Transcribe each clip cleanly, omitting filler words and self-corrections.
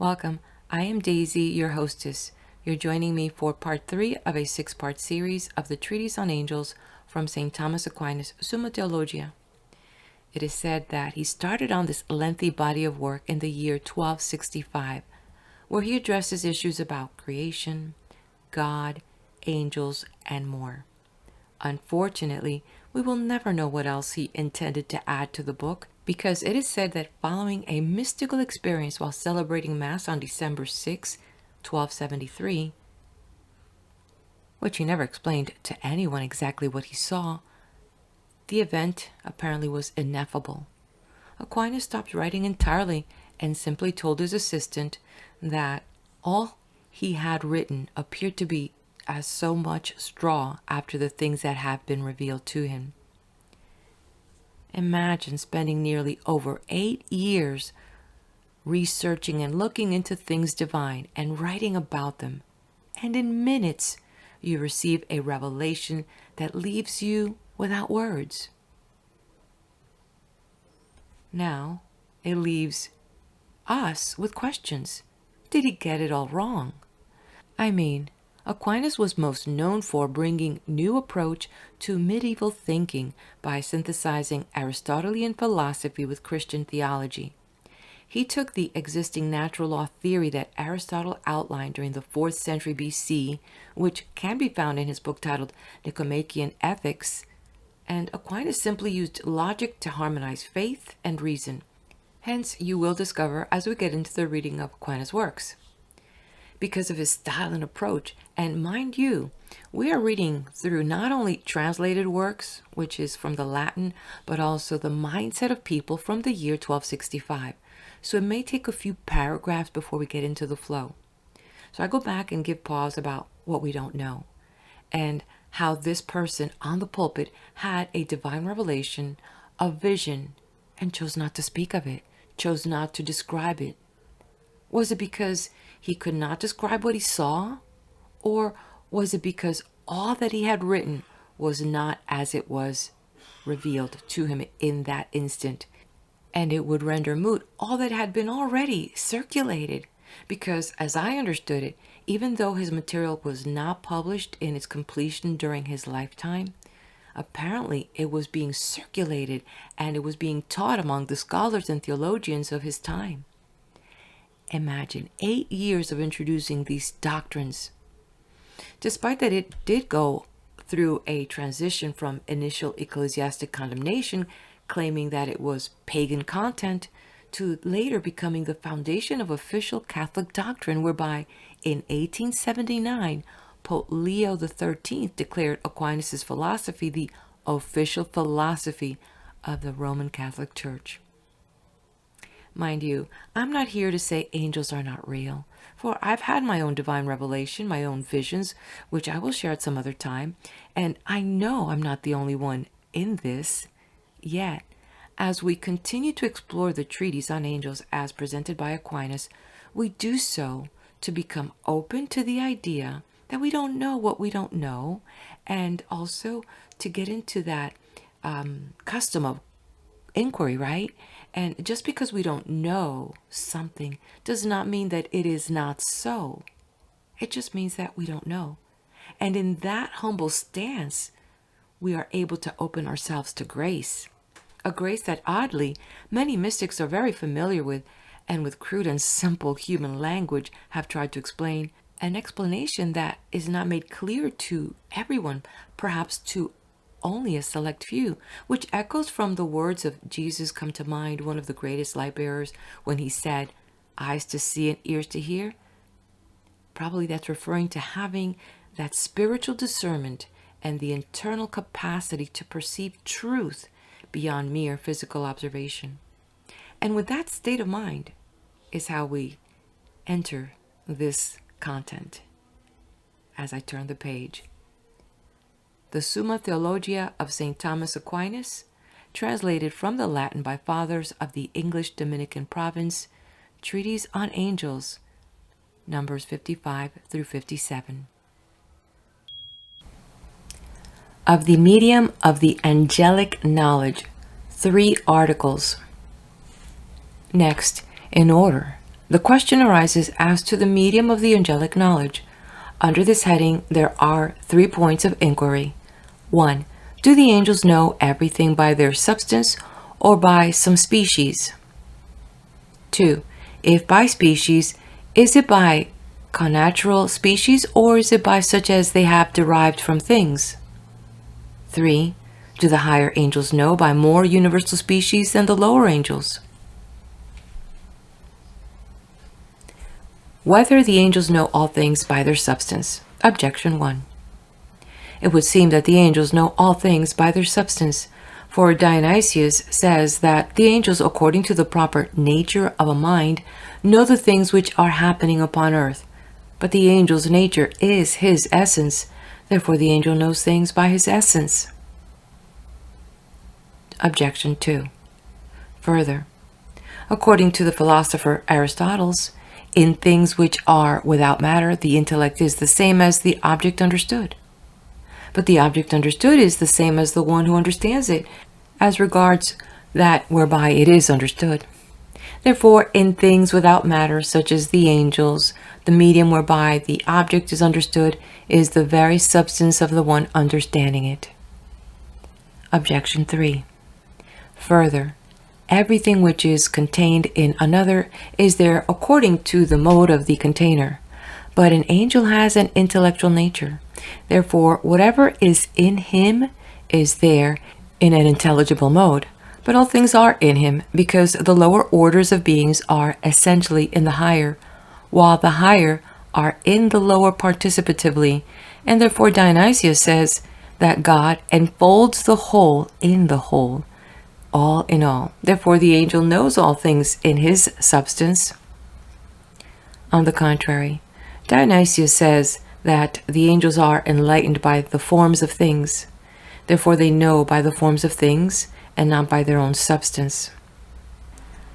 Welcome. I am Daisy, your hostess. You're joining me for part 3 of a 6-part series of the Treatise on Angels from St. Thomas Aquinas, Summa Theologica. It is said that he started on this lengthy body of work in the year 1265, where he addresses issues about creation, God, angels, and more. Unfortunately, we will never know what else he intended to add to the book, because it is said that following a mystical experience while celebrating Mass on December 6, 1273, which he never explained to anyone exactly what he saw, the event apparently was ineffable. Aquinas stopped writing entirely and simply told his assistant that all he had written appeared to be as so much straw after the things that have been revealed to him. Imagine spending nearly over 8 years researching and looking into things divine and writing about them, and in minutes you receive a revelation that leaves you without words. Now it leaves us with questions. Did he get it all wrong? Aquinas was most known for bringing new approach to medieval thinking by synthesizing Aristotelian philosophy with Christian theology. He took the existing natural law theory that Aristotle outlined during the 4th century BC, which can be found in his book titled Nicomachean Ethics, and Aquinas simply used logic to harmonize faith and reason. Hence, you will discover as we get into the reading of Aquinas' works. Because of his style and approach, and mind you, we are reading through not only translated works, which is from the Latin, but also the mindset of people from the year 1265. So it may take a few paragraphs before we get into the flow. So I go back and give pause about what we don't know, and how this person on the pulpit had a divine revelation, a vision, and chose not to speak of it, chose not to describe it. Was it because he could not describe what he saw? Or was it because all that he had written was not as it was revealed to him in that instant, and it would render moot all that had been already circulated? Because, as I understood it, even though his material was not published in its completion during his lifetime, apparently it was being circulated and it was being taught among the scholars and theologians of his time. Imagine 8 years of introducing these doctrines. Despite that it did go through a transition from initial ecclesiastic condemnation, claiming that it was pagan content, to later becoming the foundation of official Catholic doctrine, whereby in 1879, Pope Leo XIII declared Aquinas' philosophy the official philosophy of the Roman Catholic Church. Mind you, I'm not here to say angels are not real, for I've had my own divine revelation, my own visions, which I will share at some other time, and I know I'm not the only one in this. Yet, as we continue to explore the treatise on angels as presented by Aquinas, we do so to become open to the idea that we don't know what we don't know, and also to get into that custom of inquiry, right? And just because we don't know something does not mean that it is not so. It just means that we don't know. And in that humble stance, we are able to open ourselves to grace. A grace that, oddly, many mystics are very familiar with, and with crude and simple human language have tried to explain, an explanation that is not made clear to everyone, perhaps to only a select few, which echoes from the words of Jesus come to mind, one of the greatest light bearers, when he said, eyes to see and ears to hear. Probably that's referring to having that spiritual discernment and the internal capacity to perceive truth beyond mere physical observation. And with that state of mind is how we enter this content. As I turn the page, the Summa Theologica of St. Thomas Aquinas, translated from the Latin by fathers of the English Dominican province, Treatise on Angels, numbers 55 through 57. Of the medium of the angelic knowledge, 3 articles. Next, in order, The question arises as to the medium of the angelic knowledge. Under this heading, there are 3 points of inquiry. 1. Do the angels know everything by their substance or by some species? 2. If by species, is it by connatural species or is it by such as they have derived from things? 3. Do the higher angels know by more universal species than the lower angels? Whether the angels know all things by their substance. Objection 1. It would seem that the angels know all things by their substance, for Dionysius says that the angels, according to the proper nature of a mind, know the things which are happening upon earth. But the angel's nature is his essence, therefore the angel knows things by his essence. Objection 2. Further, according to the philosopher Aristotle, in things which are without matter, the intellect is the same as the object understood. But the object understood is the same as the one who understands it, as regards that whereby it is understood. Therefore, in things without matter, such as the angels, the medium whereby the object is understood is the very substance of the one understanding it. Objection 3. Further, everything which is contained in another is there according to the mode of the container. But an angel has an intellectual nature. Therefore, whatever is in him is there in an intelligible mode. But all things are in him, because the lower orders of beings are essentially in the higher, while the higher are in the lower participatively, and therefore Dionysius says that God enfolds the whole in the whole, all in all. Therefore the angel knows all things in his substance. On the contrary, Dionysius says that the angels are enlightened by the forms of things. Therefore they know by the forms of things and not by their own substance.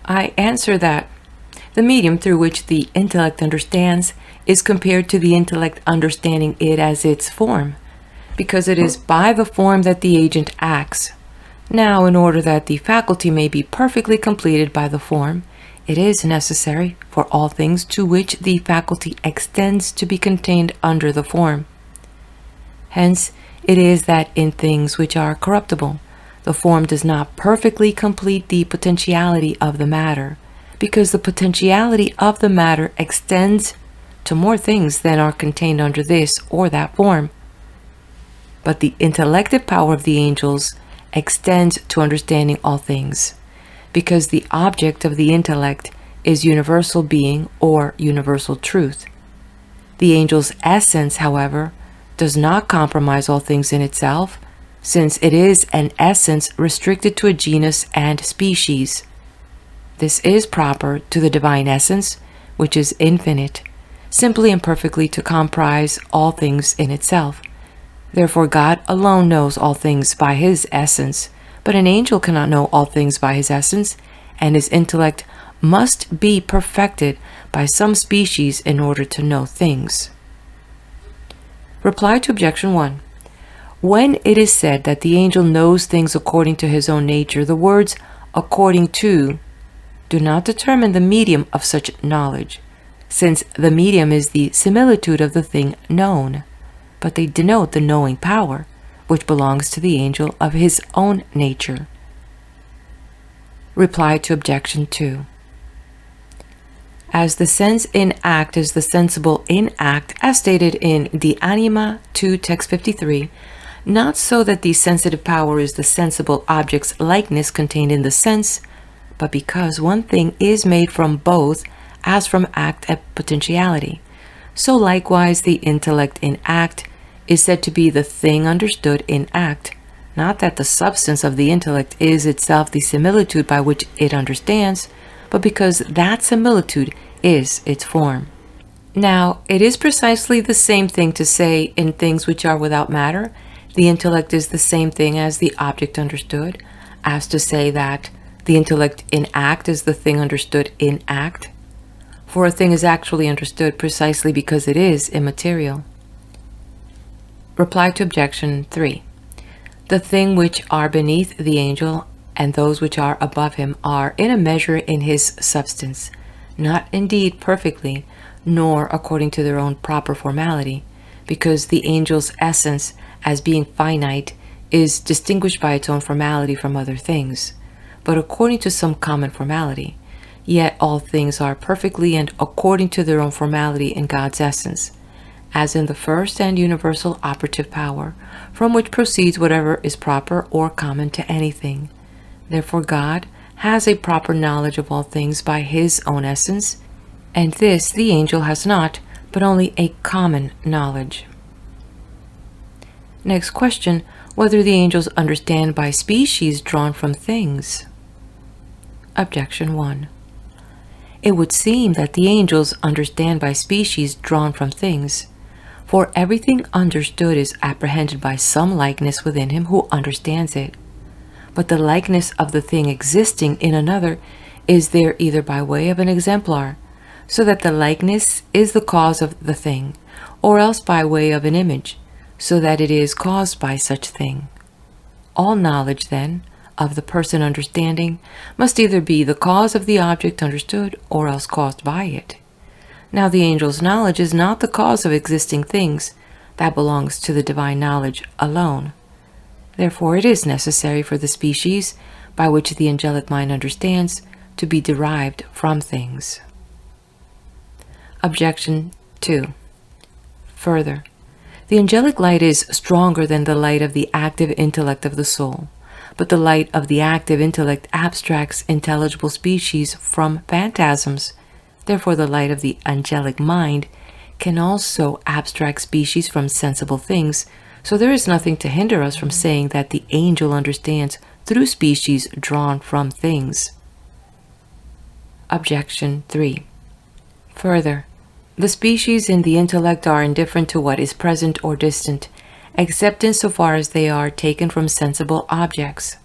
I answer that the medium through which the intellect understands is compared to the intellect understanding it as its form, because it is by the form that the agent acts. Now, in order that the faculty may be perfectly completed by the form, it is necessary for all things to which the faculty extends to be contained under the form. Hence, it is that in things which are corruptible, the form does not perfectly complete the potentiality of the matter, because the potentiality of the matter extends to more things than are contained under this or that form. But the intellective power of the angels extends to understanding all things, because the object of the intellect is universal being or universal truth. The angel's essence, however, does not compromise all things in itself, since it is an essence restricted to a genus and species. This is proper to the divine essence, which is infinite, simply and perfectly to comprise all things in itself. Therefore God alone knows all things by his essence, but an angel cannot know all things by his essence, and his intellect must be perfected by some species in order to know things. Reply to objection 1. When it is said that the angel knows things according to his own nature, the words according to do not determine the medium of such knowledge, since the medium is the similitude of the thing known, but they denote the knowing power, which belongs to the angel of his own nature. Reply to objection 2. As the sense in act is the sensible in act, as stated in the Anima 2, text 53, not so that the sensitive power is the sensible object's likeness contained in the sense, but because one thing is made from both, as from act and potentiality. So likewise the intellect in act is said to be the thing understood in act, not that the substance of the intellect is itself the similitude by which it understands, but because that similitude is its form. Now, it is precisely the same thing to say in things which are without matter, the intellect is the same thing as the object understood, as to say that the intellect in act is the thing understood in act. For a thing is actually understood precisely because it is immaterial. Reply to objection 3. The things which are beneath the angel and those which are above him are in a measure in his substance, not indeed perfectly, nor according to their own proper formality, because the angel's essence, as being finite, is distinguished by its own formality from other things, but according to some common formality. Yet all things are perfectly and according to their own formality in God's essence, as in the first and universal operative power, from which proceeds whatever is proper or common to anything. Therefore God has a proper knowledge of all things by his own essence, and this the angel has not, but only a common knowledge. Next question, whether the angels understand by species drawn from things. Objection 1. It would seem that the angels understand by species drawn from things, for everything understood is apprehended by some likeness within him who understands it. But the likeness of the thing existing in another is there either by way of an exemplar, so that the likeness is the cause of the thing, or else by way of an image, so that it is caused by such thing. All knowledge, then, of the person understanding must either be the cause of the object understood, or else caused by it. Now the angel's knowledge is not the cause of existing things, that belongs to the divine knowledge alone. Therefore it is necessary for the species, by which the angelic mind understands, to be derived from things. Objection 2. Further, the angelic light is stronger than the light of the active intellect of the soul, but the light of the active intellect abstracts intelligible species from phantasms. Therefore the light of the angelic mind can also abstract species from sensible things, so there is nothing to hinder us from saying that the angel understands through species drawn from things. Objection 3. Further, the species in the intellect are indifferent to what is present or distant, except in so far as they are taken from sensible objects.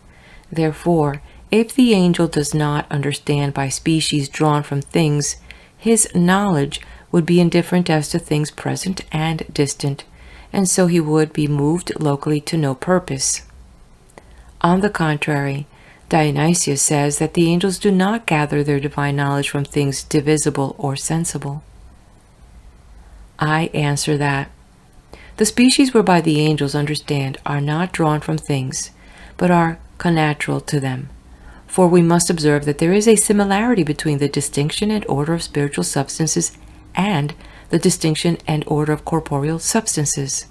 Therefore, if the angel does not understand by species drawn from things, his knowledge would be indifferent as to things present and distant, and so he would be moved locally to no purpose. On the contrary, Dionysius says that the angels do not gather their divine knowledge from things divisible or sensible. I answer that the species whereby the angels understand are not drawn from things, but are connatural to them. For we must observe that there is a similarity between the distinction and order of spiritual substances and the distinction and order of corporeal substances.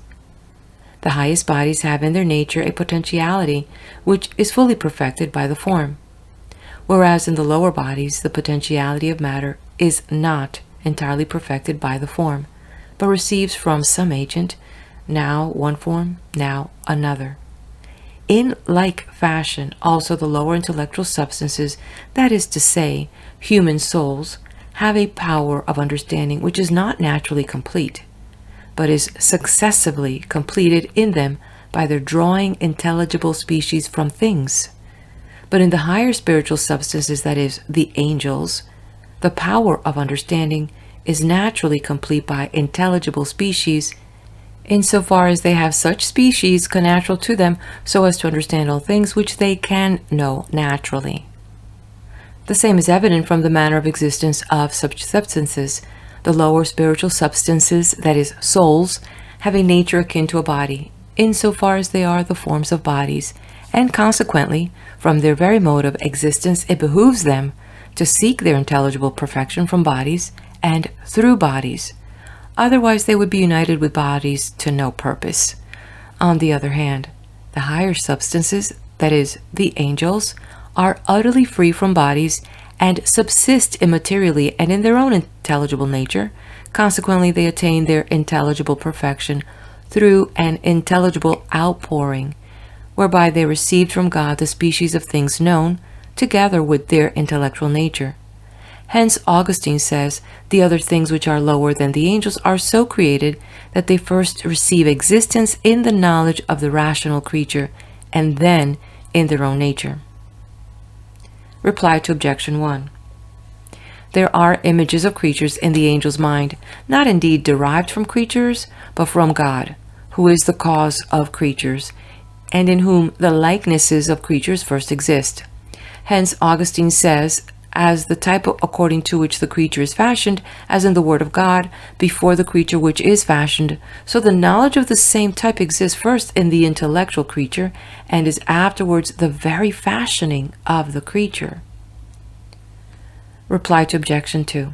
The highest bodies have in their nature a potentiality which is fully perfected by the form, whereas in the lower bodies the potentiality of matter is not entirely perfected by the form, but receives from some agent, now one form, now another. In like fashion, also the lower intellectual substances, that is to say, human souls, have a power of understanding which is not naturally complete, but is successively completed in them by their drawing intelligible species from things. But in the higher spiritual substances, that is, the angels, the power of understanding is naturally complete by intelligible species, insofar as they have such species connatural to them so as to understand all things which they can know naturally. The same is evident from the manner of existence of such substances. The lower spiritual substances, that is, souls, have a nature akin to a body, insofar as they are the forms of bodies, and consequently, from their very mode of existence, it behooves them to seek their intelligible perfection from bodies and through bodies. Otherwise they would be united with bodies to no purpose. On the other hand, the higher substances, that is, the angels, are utterly free from bodies and subsist immaterially and in their own intelligible nature. Consequently, they attain their intelligible perfection through an intelligible outpouring, whereby they received from God the species of things known, together with their intellectual nature. Hence Augustine says, the other things which are lower than the angels are so created that they first receive existence in the knowledge of the rational creature, and then in their own nature. Reply to Objection 1. There are images of creatures in the angel's mind, not indeed derived from creatures, but from God, who is the cause of creatures, and in whom the likenesses of creatures first exist. Hence Augustine says as the type according to which the creature is fashioned, as in the Word of God, before the creature which is fashioned. So the knowledge of the same type exists first in the intellectual creature, and is afterwards the very fashioning of the creature. Reply to objection 2.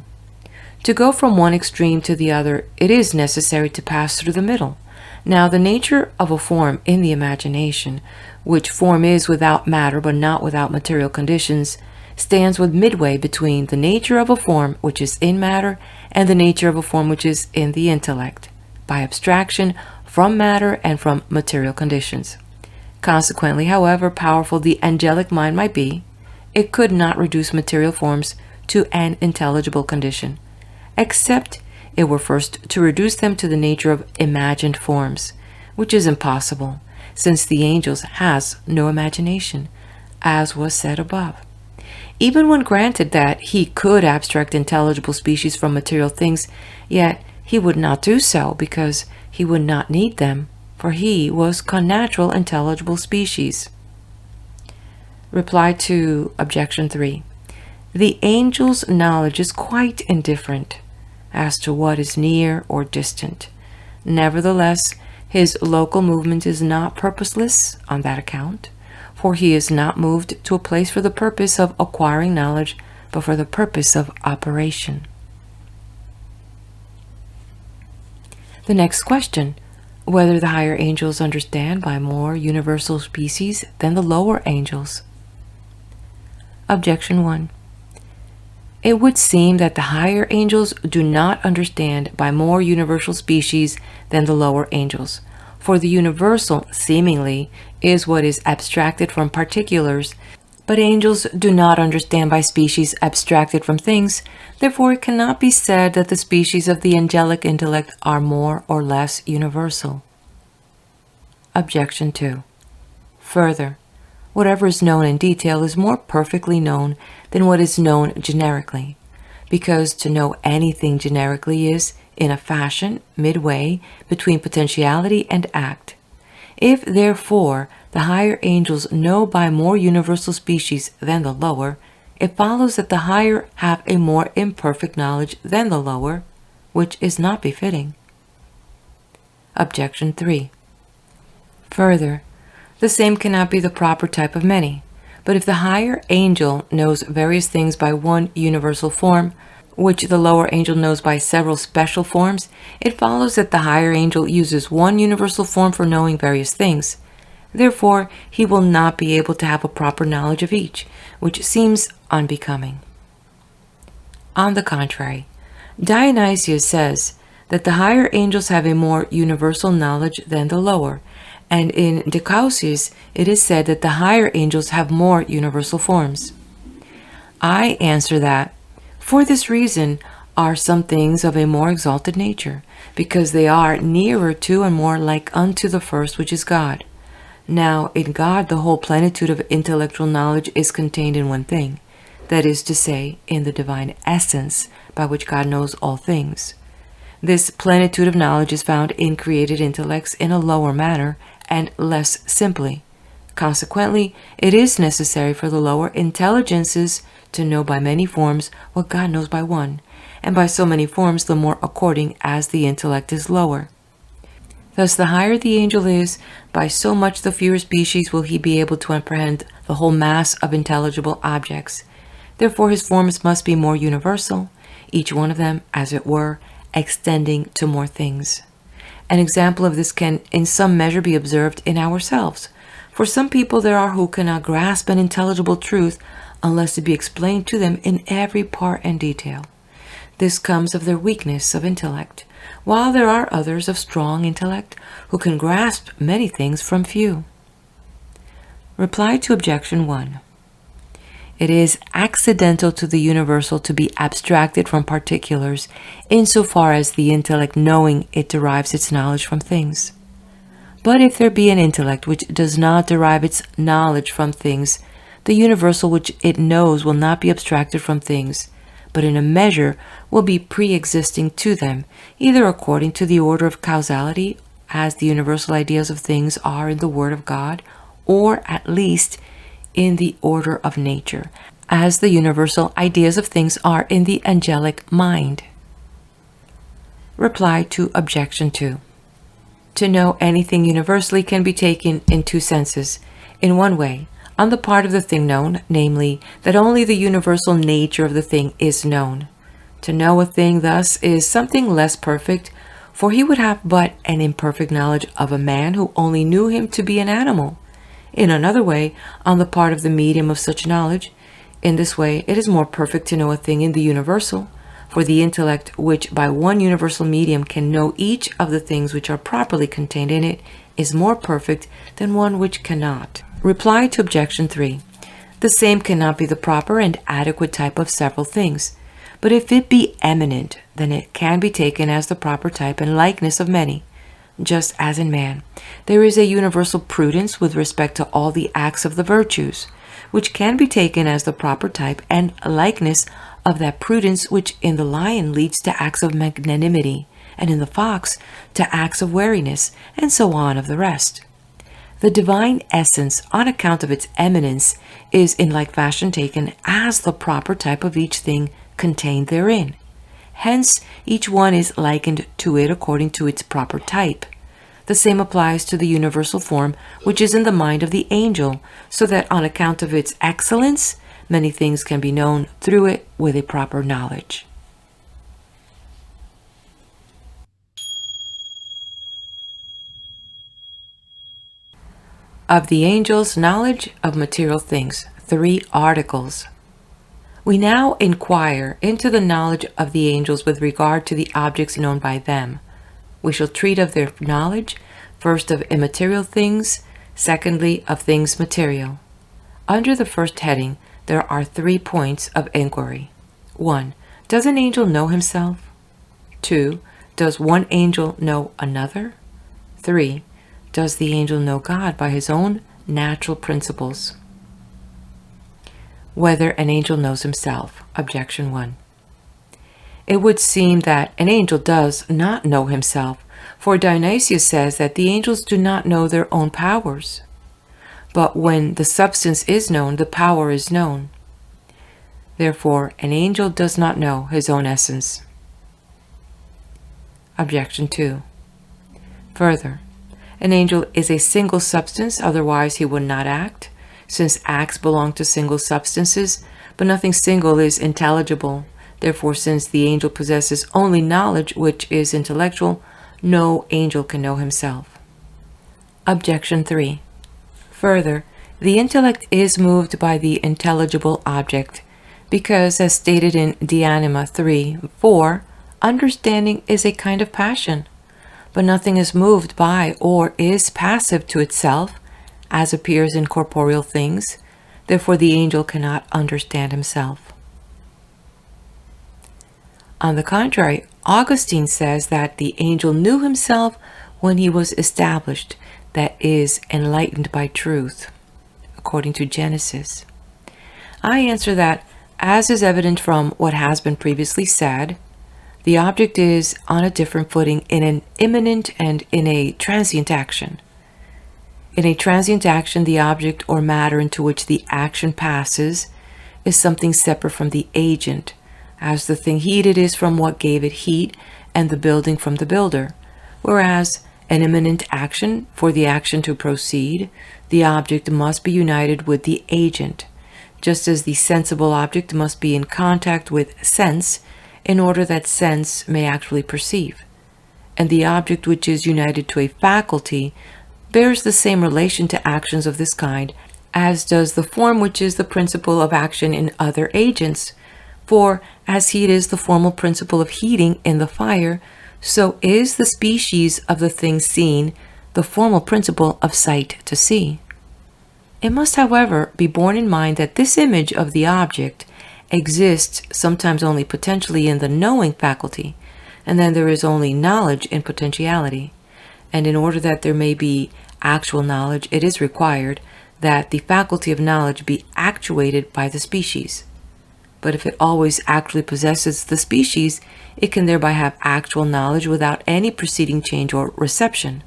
To go from one extreme to the other, it is necessary to pass through the middle. Now, the nature of a form in the imagination, which form is without matter but not without material conditions, stands with midway between the nature of a form which is in matter and the nature of a form which is in the intellect, by abstraction from matter and from material conditions. Consequently, however powerful the angelic mind might be, it could not reduce material forms to an intelligible condition, except it were first to reduce them to the nature of imagined forms, which is impossible, since the angels has no imagination, as was said above. Even when granted that he could abstract intelligible species from material things, yet he would not do so, because he would not need them, for he was connatural intelligible species. Reply to objection 3. The angel's knowledge is quite indifferent as to what is near or distant. Nevertheless, his local movement is not purposeless on that account, for he is not moved to a place for the purpose of acquiring knowledge, but for the purpose of operation. The next question, whether the higher angels understand by more universal species than the lower angels. Objection 1. It would seem that the higher angels do not understand by more universal species than the lower angels. For the universal, seemingly, is what is abstracted from particulars, but angels do not understand by species abstracted from things. Therefore, it cannot be said that the species of the angelic intellect are more or less universal. Objection 2. Further, whatever is known in detail is more perfectly known than what is known generically, because to know anything generically is, in a fashion, midway between potentiality and act. If, therefore, the higher angels know by more universal species than the lower, it follows that the higher have a more imperfect knowledge than the lower, which is not befitting. Objection 3. Further, the same cannot be the proper type of many. But if the higher angel knows various things by one universal form, which the lower angel knows by several special forms, it follows that the higher angel uses one universal form for knowing various things. Therefore, he will not be able to have a proper knowledge of each, which seems unbecoming. On the contrary, Dionysius says that the higher angels have a more universal knowledge than the lower, and in Decausius it is said that the higher angels have more universal forms. I answer that, for this reason are some things of a more exalted nature, because they are nearer to and more like unto the first, which is God. Now, in God the whole plenitude of intellectual knowledge is contained in one thing, that is to say, in the divine essence, by which God knows all things. This plenitude of knowledge is found in created intellects in a lower manner and less simply. Consequently, it is necessary for the lower intelligences to know by many forms what God knows by one, and by so many forms the more according as the intellect is lower. Thus, the higher the angel is, by so much the fewer species will he be able to apprehend the whole mass of intelligible objects. Therefore, his forms must be more universal, each one of them, as it were, extending to more things. An example of this can in some measure be observed in ourselves. For some people there are who cannot grasp an intelligible truth unless it be explained to them in every part and detail. This comes of their weakness of intellect, while there are others of strong intellect who can grasp many things from few. Reply to objection 1. It is accidental to the universal to be abstracted from particulars, insofar as the intellect knowing it derives its knowledge from things. But if there be an intellect which does not derive its knowledge from things, the universal which it knows will not be abstracted from things, but in a measure will be pre-existing to them, either according to the order of causality, as the universal ideas of things are in the Word of God, or at least in the order of nature, as the universal ideas of things are in the angelic mind. Reply to Objection 2. To know anything universally can be taken in two senses. In one way, on the part of the thing known, namely, that only the universal nature of the thing is known. To know a thing thus is something less perfect, for he would have but an imperfect knowledge of a man who only knew him to be an animal. In another way, on the part of the medium of such knowledge, in this way it is more perfect to know a thing in the universal, for the intellect which by one universal medium can know each of the things which are properly contained in it is more perfect than one which cannot. Reply to Objection 3. The same cannot be the proper and adequate type of several things, but if it be eminent, then it can be taken as the proper type and likeness of many. Just as in man, there is a universal prudence with respect to all the acts of the virtues, which can be taken as the proper type and likeness of that prudence which in the lion leads to acts of magnanimity, and in the fox to acts of wariness, and so on of the rest. The divine essence, on account of its eminence, is in like fashion taken as the proper type of each thing contained therein. Hence, each one is likened to it according to its proper type. The same applies to the universal form which is in the mind of the angel, so that on account of its excellence, many things can be known through it with a proper knowledge. Of the angel's knowledge of material things, 3 articles. We now inquire into the knowledge of the angels with regard to the objects known by them. We shall treat of their knowledge, first of immaterial things, secondly of things material. Under the first heading, there are 3 points of inquiry. 1. Does an angel know himself? 2. Does one angel know another? 3. Does the angel know God by his own natural principles? Whether an angel knows himself. Objection 1. It would seem that an angel does not know himself, for Dionysius says that the angels do not know their own powers. But when the substance is known, the power is known. Therefore, an angel does not know his own essence. Objection 2. Further, an angel is a single substance, otherwise he would not act, since acts belong to single substances, but nothing single is intelligible. Therefore, since the angel possesses only knowledge which is intellectual, no angel can know himself. Objection 3. Further, the intellect is moved by the intelligible object, because, as stated in De Anima 3:4, understanding is a kind of passion, but nothing is moved by or is passive to itself, as appears in corporeal things. Therefore, the angel cannot understand himself. On the contrary, Augustine says that the angel knew himself when he was established, that is, enlightened by truth, according to Genesis. I answer that, as is evident from what has been previously said, the object is on a different footing in an imminent and in a transient action. In a transient action, the object or matter into which the action passes is something separate from the agent, as the thing heated is from what gave it heat, and the building from the builder. Whereas an imminent action, for the action to proceed, the object must be united with the agent, just as the sensible object must be in contact with sense in order that sense may actually perceive. And the object which is united to a faculty bears the same relation to actions of this kind as does the form which is the principle of action in other agents. For as heat is the formal principle of heating in the fire, so is the species of the thing seen the formal principle of sight to see. It must, however, be borne in mind that this image of the object exists sometimes only potentially in the knowing faculty, and then there is only knowledge in potentiality. And in order that there may be actual knowledge, it is required that the faculty of knowledge be actuated by the species. But if it always actually possesses the species, it can thereby have actual knowledge without any preceding change or reception.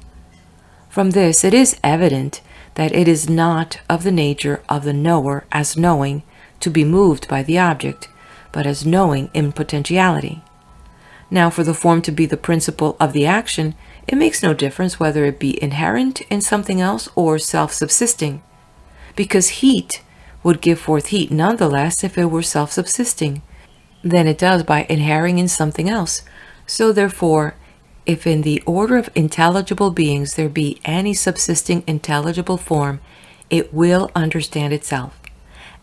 From this, it is evident that it is not of the nature of the knower as knowing to be moved by the object, but as knowing in potentiality. Now, for the form to be the principle of the action, it makes no difference whether it be inherent in something else or self-subsisting, because heat would give forth heat nonetheless if it were self-subsisting, than it does by inhering in something else. So therefore, if in the order of intelligible beings there be any subsisting intelligible form, it will understand itself.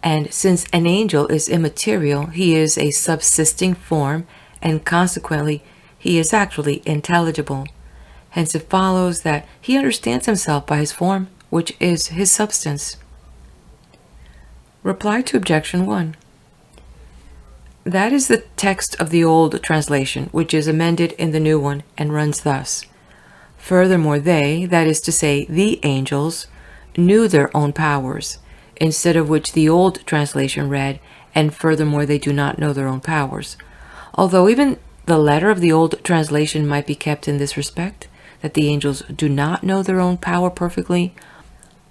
And since an angel is immaterial, he is a subsisting form, and consequently he is actually intelligible. Hence it follows that he understands himself by his form, which is his substance. Reply to objection 1. That is the text of the old translation, which is amended in the new one, and runs thus. Furthermore, they, that is to say, the angels, knew their own powers, instead of which the old translation read, and furthermore they do not know their own powers. Although even the letter of the old translation might be kept in this respect, that the angels do not know their own power perfectly,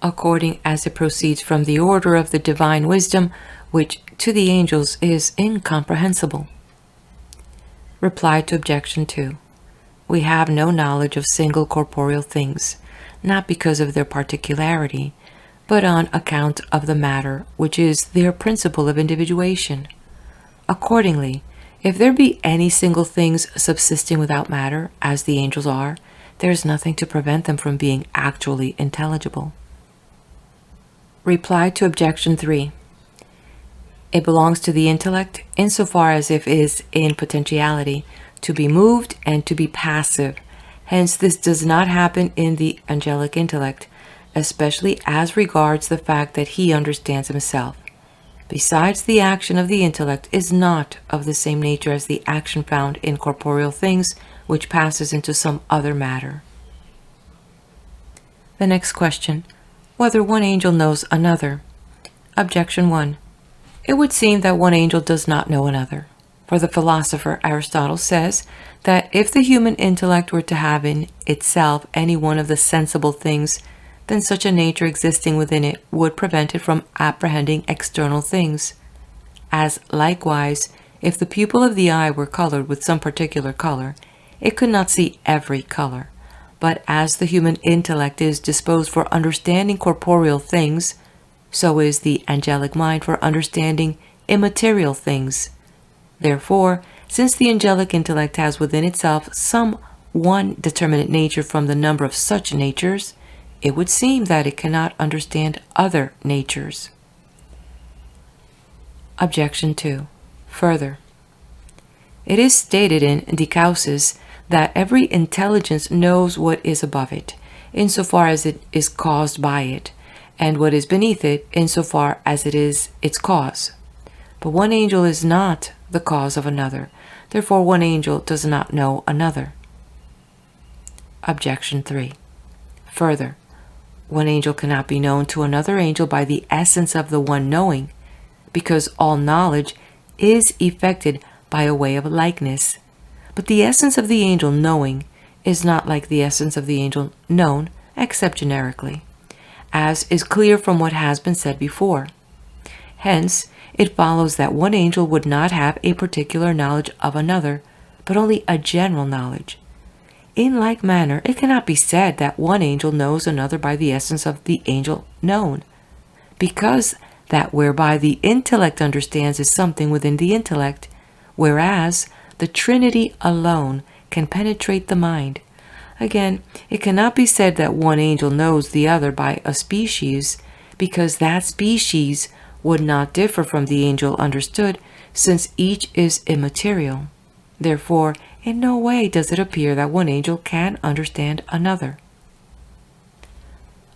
according as it proceeds from the order of the divine wisdom, which to the angels is incomprehensible. Reply to objection 2. We have no knowledge of single corporeal things, not because of their particularity, but on account of the matter, which is their principle of individuation. Accordingly, if there be any single things subsisting without matter, as the angels are, there is nothing to prevent them from being actually intelligible. Reply to objection 3. It belongs to the intellect, insofar as if it is in potentiality, to be moved and to be passive. Hence this does not happen in the angelic intellect, especially as regards the fact that he understands himself. Besides, the action of the intellect is not of the same nature as the action found in corporeal things, which passes into some other matter. The next question, whether one angel knows another. Objection 1. It would seem that one angel does not know another. For the philosopher Aristotle says that if the human intellect were to have in itself any one of the sensible things, then such a nature existing within it would prevent it from apprehending external things. As likewise, if the pupil of the eye were colored with some particular color, it could not see every color. But as the human intellect is disposed for understanding corporeal things, so is the angelic mind for understanding immaterial things. Therefore, since the angelic intellect has within itself some one determinate nature from the number of such natures, it would seem that it cannot understand other natures. Objection 2. Further, it is stated in De Causis that every intelligence knows what is above it, insofar as it is caused by it, and what is beneath it, insofar as it is its cause. But one angel is not the cause of another, therefore one angel does not know another. Objection 3. Further, one angel cannot be known to another angel by the essence of the one knowing, because all knowledge is effected by a way of likeness. But the essence of the angel knowing is not like the essence of the angel known, except generically, as is clear from what has been said before. Hence, it follows that one angel would not have a particular knowledge of another, but only a general knowledge. In like manner, it cannot be said that one angel knows another by the essence of the angel known, because that whereby the intellect understands is something within the intellect, whereas the Trinity alone can penetrate the mind. Again, it cannot be said that one angel knows the other by a species, because that species would not differ from the angel understood, since each is immaterial. Therefore, in no way does it appear that one angel can understand another.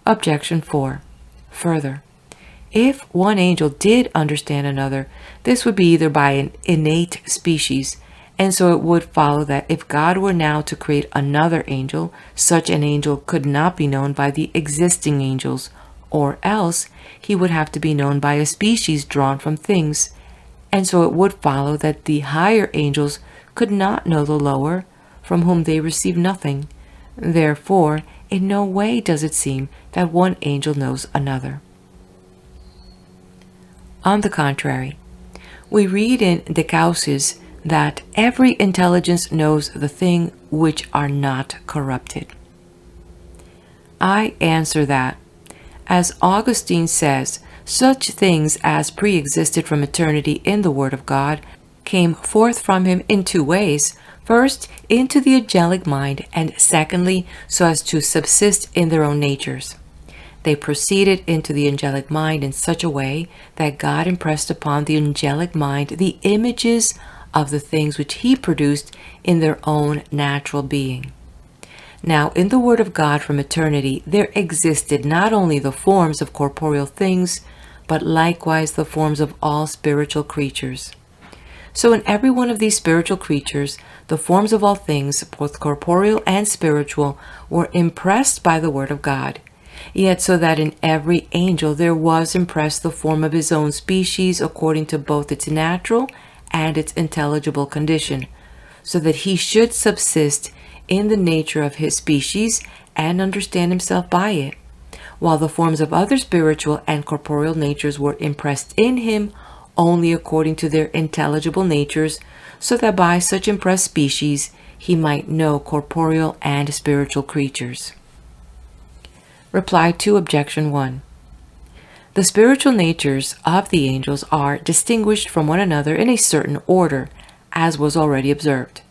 Objection 4. Further, if one angel did understand another, this would be either by an innate species, and so it would follow that if God were now to create another angel, such an angel could not be known by the existing angels, or else he would have to be known by a species drawn from things, and so it would follow that the higher angels could not know the lower, from whom they receive nothing. Therefore, in no way does it seem that one angel knows another. On the contrary, we read in the Causes that every intelligence knows the thing which are not corrupted. I answer that, as Augustine says, such things as pre-existed from eternity in the Word of God came forth from him in two ways. First, into the angelic mind, and secondly, so as to subsist in their own natures. They proceeded into the angelic mind in such a way that God impressed upon the angelic mind the images of the things which he produced in their own natural being. Now, in the Word of God from eternity, there existed not only the forms of corporeal things, but likewise the forms of all spiritual creatures. So in every one of these spiritual creatures, the forms of all things, both corporeal and spiritual, were impressed by the Word of God. Yet so that in every angel there was impressed the form of his own species according to both its natural and its intelligible condition, so that he should subsist in the nature of his species and understand himself by it, while the forms of other spiritual and corporeal natures were impressed in him only according to their intelligible natures, so that by such impressed species he might know corporeal and spiritual creatures. Reply to Objection 1. The spiritual natures of the angels are distinguished from one another in a certain order, as was already observed.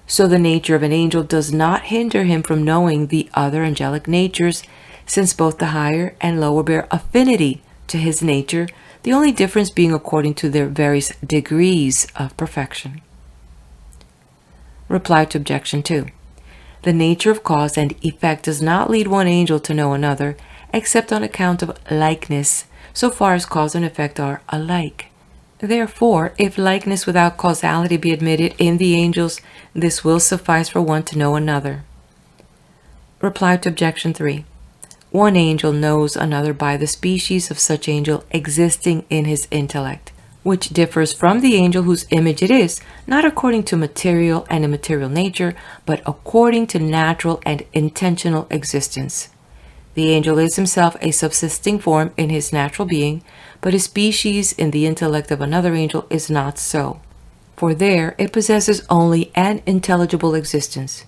So the nature of an angel does not hinder him from knowing the other angelic natures, since both the higher and lower bear affinity to his nature, the only difference being according to their various degrees of perfection. Reply to Objection 2. The nature of cause and effect does not lead one angel to know another, except on account of likeness, so far as cause and effect are alike. Therefore, if likeness without causality be admitted in the angels, this will suffice for one to know another. Reply to Objection 3. One angel knows another by the species of such angel existing in his intellect, which differs from the angel whose image it is, not according to material and immaterial nature, but according to natural and intentional existence. The angel is himself a subsisting form in his natural being, but his species in the intellect of another angel is not so, for there it possesses only an intelligible existence.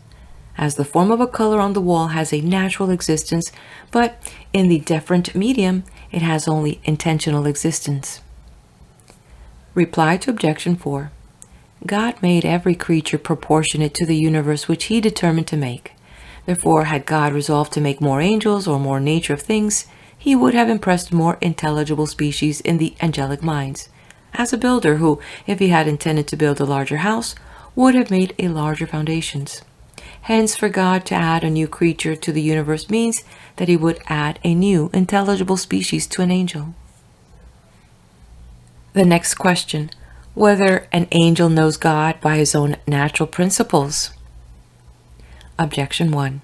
As the form of a color on the wall has a natural existence, but in the deferent medium it has only intentional existence. Reply to Objection 4. God made every creature proportionate to the universe which he determined to make. Therefore, had God resolved to make more angels or more nature of things, he would have impressed more intelligible species in the angelic minds, as a builder who, if he had intended to build a larger house, would have made a larger foundations. Hence, for God to add a new creature to the universe means that he would add a new intelligible species to an angel. The next question, whether an angel knows God by his own natural principles. Objection 1.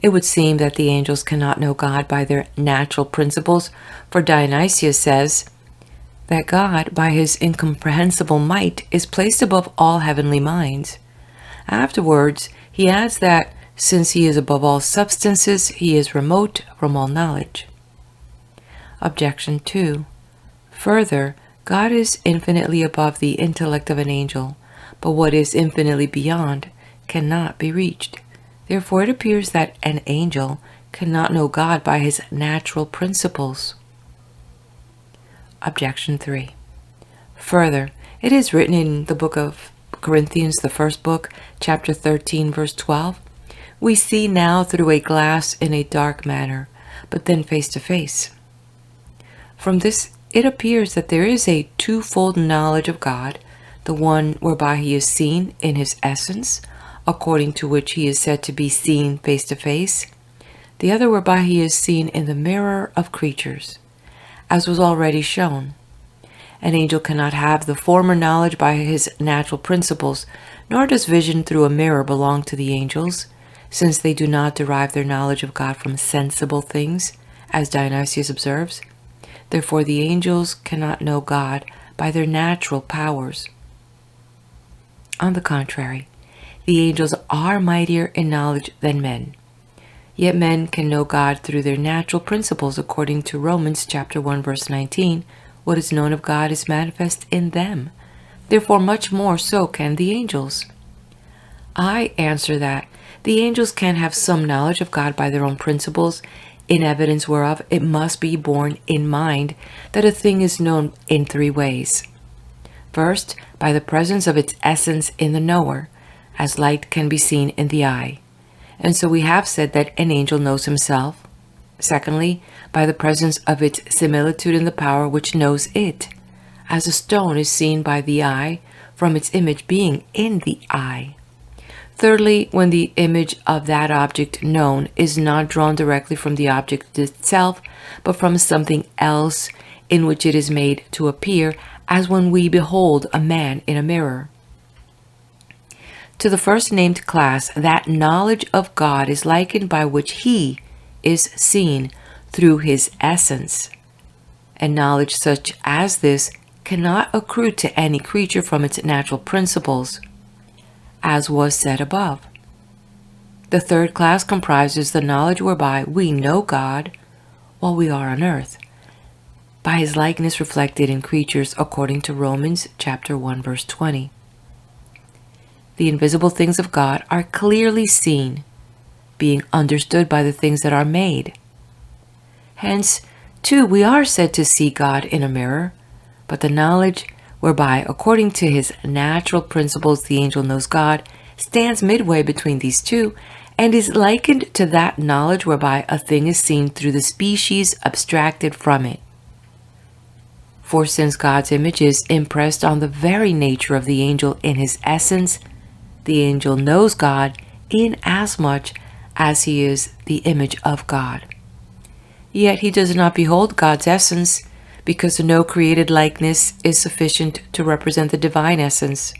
It would seem that the angels cannot know God by their natural principles, for Dionysius says that God, by his incomprehensible might, is placed above all heavenly minds. Afterwards, he adds that, since he is above all substances, he is remote from all knowledge. Objection 2. Further, God is infinitely above the intellect of an angel, but what is infinitely beyond cannot be reached. Therefore, it appears that an angel cannot know God by his natural principles. Objection 3. Further, it is written in the book of Corinthians, the first book, chapter 13, verse 12, "We see now through a glass in a dark manner, but then face to face." From this, it appears that there is a twofold knowledge of God, the one whereby he is seen in his essence, according to which he is said to be seen face to face, the other whereby he is seen in the mirror of creatures, as was already shown. An angel cannot have the former knowledge by his natural principles, nor does vision through a mirror belong to the angels, since they do not derive their knowledge of God from sensible things, as Dionysius observes. Therefore the angels cannot know God by their natural powers. On the contrary, the angels are mightier in knowledge than men. Yet men can know God through their natural principles, according to Romans chapter 1, verse 19, What is known of God is manifest in them. Therefore much more so can the angels. I answer that the angels can have some knowledge of God by their own principles, in evidence whereof it must be borne in mind that a thing is known in three ways. First, by the presence of its essence in the knower, as light can be seen in the eye. And so we have said that an angel knows himself. Secondly, by the presence of its similitude in the power which knows it, as a stone is seen by the eye from its image being in the eye. Thirdly, when the image of that object known is not drawn directly from the object itself, but from something else in which it is made to appear, as when we behold a man in a mirror. To the first named class, that knowledge of God is likened by which he is seen through his essence. And knowledge such as this cannot accrue to any creature from its natural principles, as was said above. The third class comprises the knowledge whereby we know God while we are on earth, by his likeness reflected in creatures according to Romans chapter 1 verse 20. The invisible things of God are clearly seen, being understood by the things that are made. Hence, too, we are said to see God in a mirror, but the knowledge whereby, according to his natural principles, the angel knows God, stands midway between these two, and is likened to that knowledge whereby a thing is seen through the species abstracted from it. For since God's image is impressed on the very nature of the angel in his essence, the angel knows God inasmuch as he is the image of God. Yet he does not behold God's essence, because no created likeness is sufficient to represent the divine essence.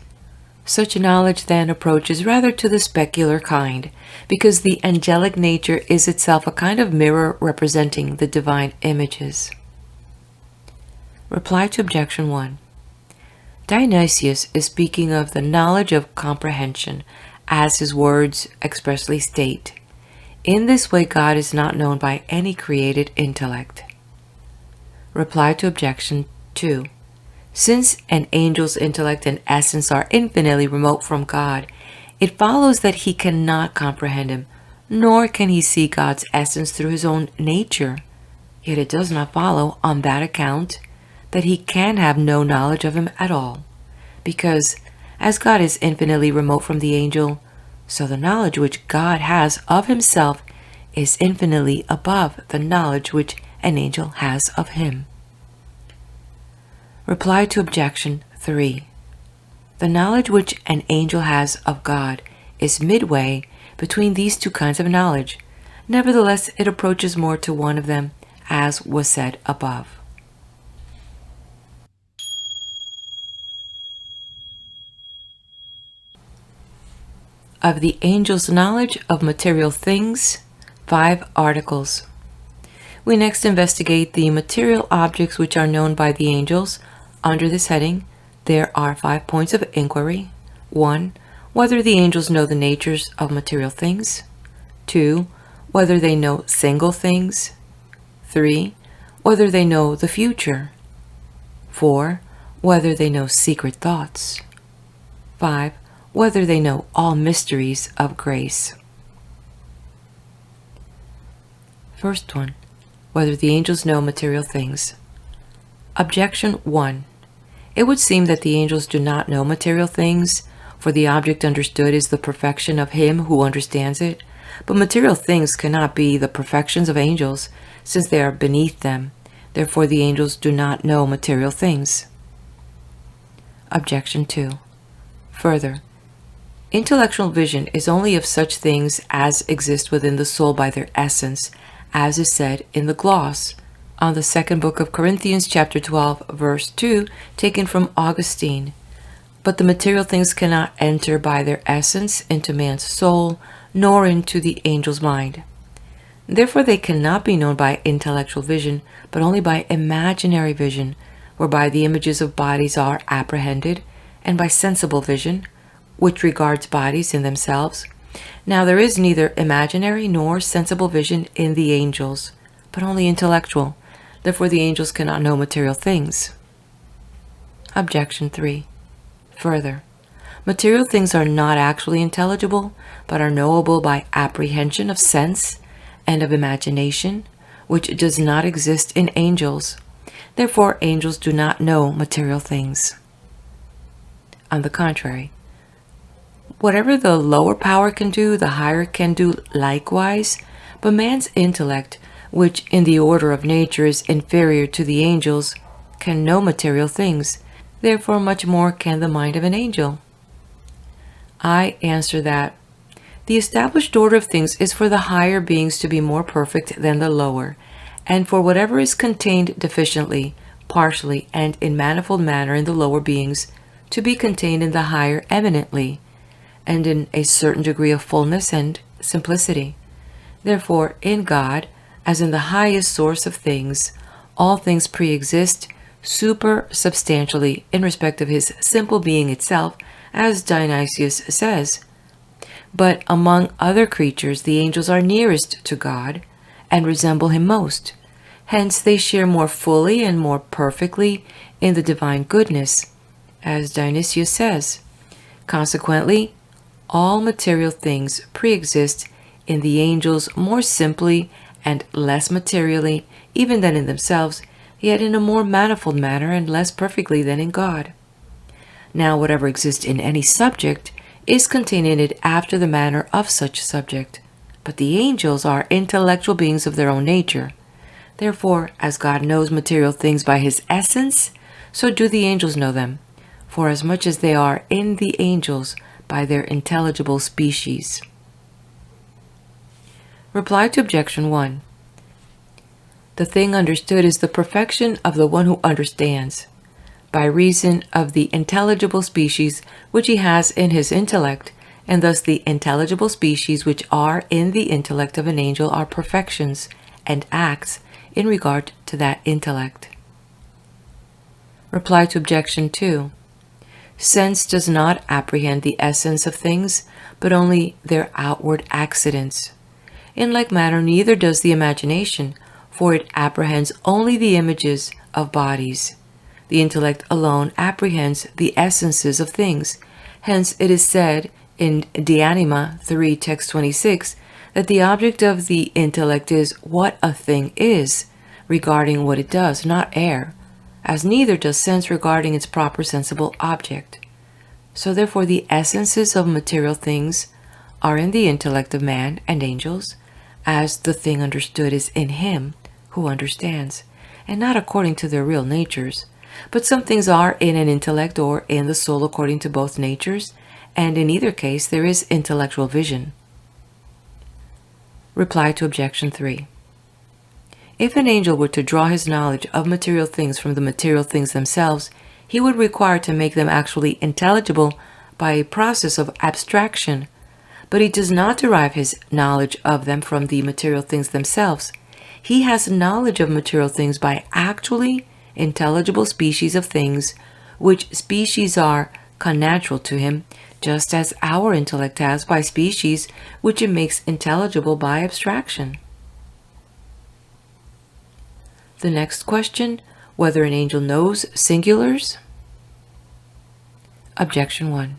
Such knowledge then approaches rather to the specular kind, because the angelic nature is itself a kind of mirror representing the divine images. Reply to objection 1. Dionysius is speaking of the knowledge of comprehension, as his words expressly state. In this way God is not known by any created intellect. Reply to objection 2. Since an angel's intellect and essence are infinitely remote from God, it follows that he cannot comprehend him, nor can he see God's essence through his own nature. Yet it does not follow, on that account, that he can have no knowledge of him at all, because, as God is infinitely remote from the angel, so the knowledge which God has of himself is infinitely above the knowledge which an angel has of him. Reply to objection 3. The knowledge which an angel has of God is midway between these two kinds of knowledge. Nevertheless, it approaches more to one of them, as was said above. Of the angel's knowledge of material things, 5 articles. We next investigate the material objects which are known by the angels. Under this heading, there are 5 points of inquiry. 1. Whether the angels know the natures of material things. 2. Whether they know single things. 3. Whether they know the future. 4. Whether they know secret thoughts. 5. Whether they know all mysteries of grace. First one. Whether the angels know material things. Objection 1. It would seem that the angels do not know material things, for the object understood is the perfection of him who understands it. But material things cannot be the perfections of angels, since they are beneath them. Therefore the angels do not know material things. Objection 2. Further, intellectual vision is only of such things as exist within the soul by their essence, as is said in the gloss on the second book of Corinthians chapter 12 verse 2, taken from Augustine. But the material things cannot enter by their essence into man's soul, nor into the angel's mind. Therefore they cannot be known by intellectual vision, but only by imaginary vision, whereby the images of bodies are apprehended, and by sensible vision, which regards bodies in themselves. Now there is neither imaginary nor sensible vision in the angels, but only intellectual. Therefore the angels cannot know material things. Objection 3. Further, material things are not actually intelligible, but are knowable by apprehension of sense and of imagination, which does not exist in angels. Therefore angels do not know material things. On the contrary, whatever the lower power can do, the higher can do likewise, but man's intellect, which in the order of nature is inferior to the angels, can know material things. Therefore much more can the mind of an angel. I answer that the established order of things is for the higher beings to be more perfect than the lower, and for whatever is contained deficiently, partially, and in manifold manner in the lower beings, to be contained in the higher eminently, and in a certain degree of fullness and simplicity. Therefore, in God, as in the highest source of things, all things pre-exist supersubstantially in respect of his simple being itself, as Dionysius says. But among other creatures the angels are nearest to God, and resemble him most. Hence they share more fully and more perfectly in the divine goodness, as Dionysius says. Consequently, all material things pre-exist in the angels more simply and less materially even than in themselves, yet in a more manifold manner and less perfectly than in God. Now whatever exists in any subject is contained in it after the manner of such subject. But the angels are intellectual beings of their own nature. Therefore, as God knows material things by his essence, so do the angels know them, forasmuch as they are in the angels by their intelligible species. Reply to objection 1. The thing understood is the perfection of the one who understands, by reason of the intelligible species which he has in his intellect, and thus the intelligible species which are in the intellect of an angel are perfections and acts in regard to that intellect. Reply to objection 2. Sense does not apprehend the essence of things, but only their outward accidents. In like manner, neither does the imagination, for it apprehends only the images of bodies. The intellect alone apprehends the essences of things. Hence it is said in De Anima 3, text 26, that the object of the intellect is what a thing is, regarding what it does, not err, as neither does sense regarding its proper sensible object. So therefore the essences of material things are in the intellect of man and angels, as the thing understood is in him who understands, and not according to their real natures. But some things are in an intellect or in the soul according to both natures, and in either case there is intellectual vision. Reply to objection 3. If an angel were to draw his knowledge of material things from the material things themselves, he would require to make them actually intelligible by a process of abstraction. But he does not derive his knowledge of them from the material things themselves. He has knowledge of material things by actually intelligible species of things, which species are connatural to him, just as our intellect has by species which it makes intelligible by abstraction. The next question, whether an angel knows singulars? Objection 1.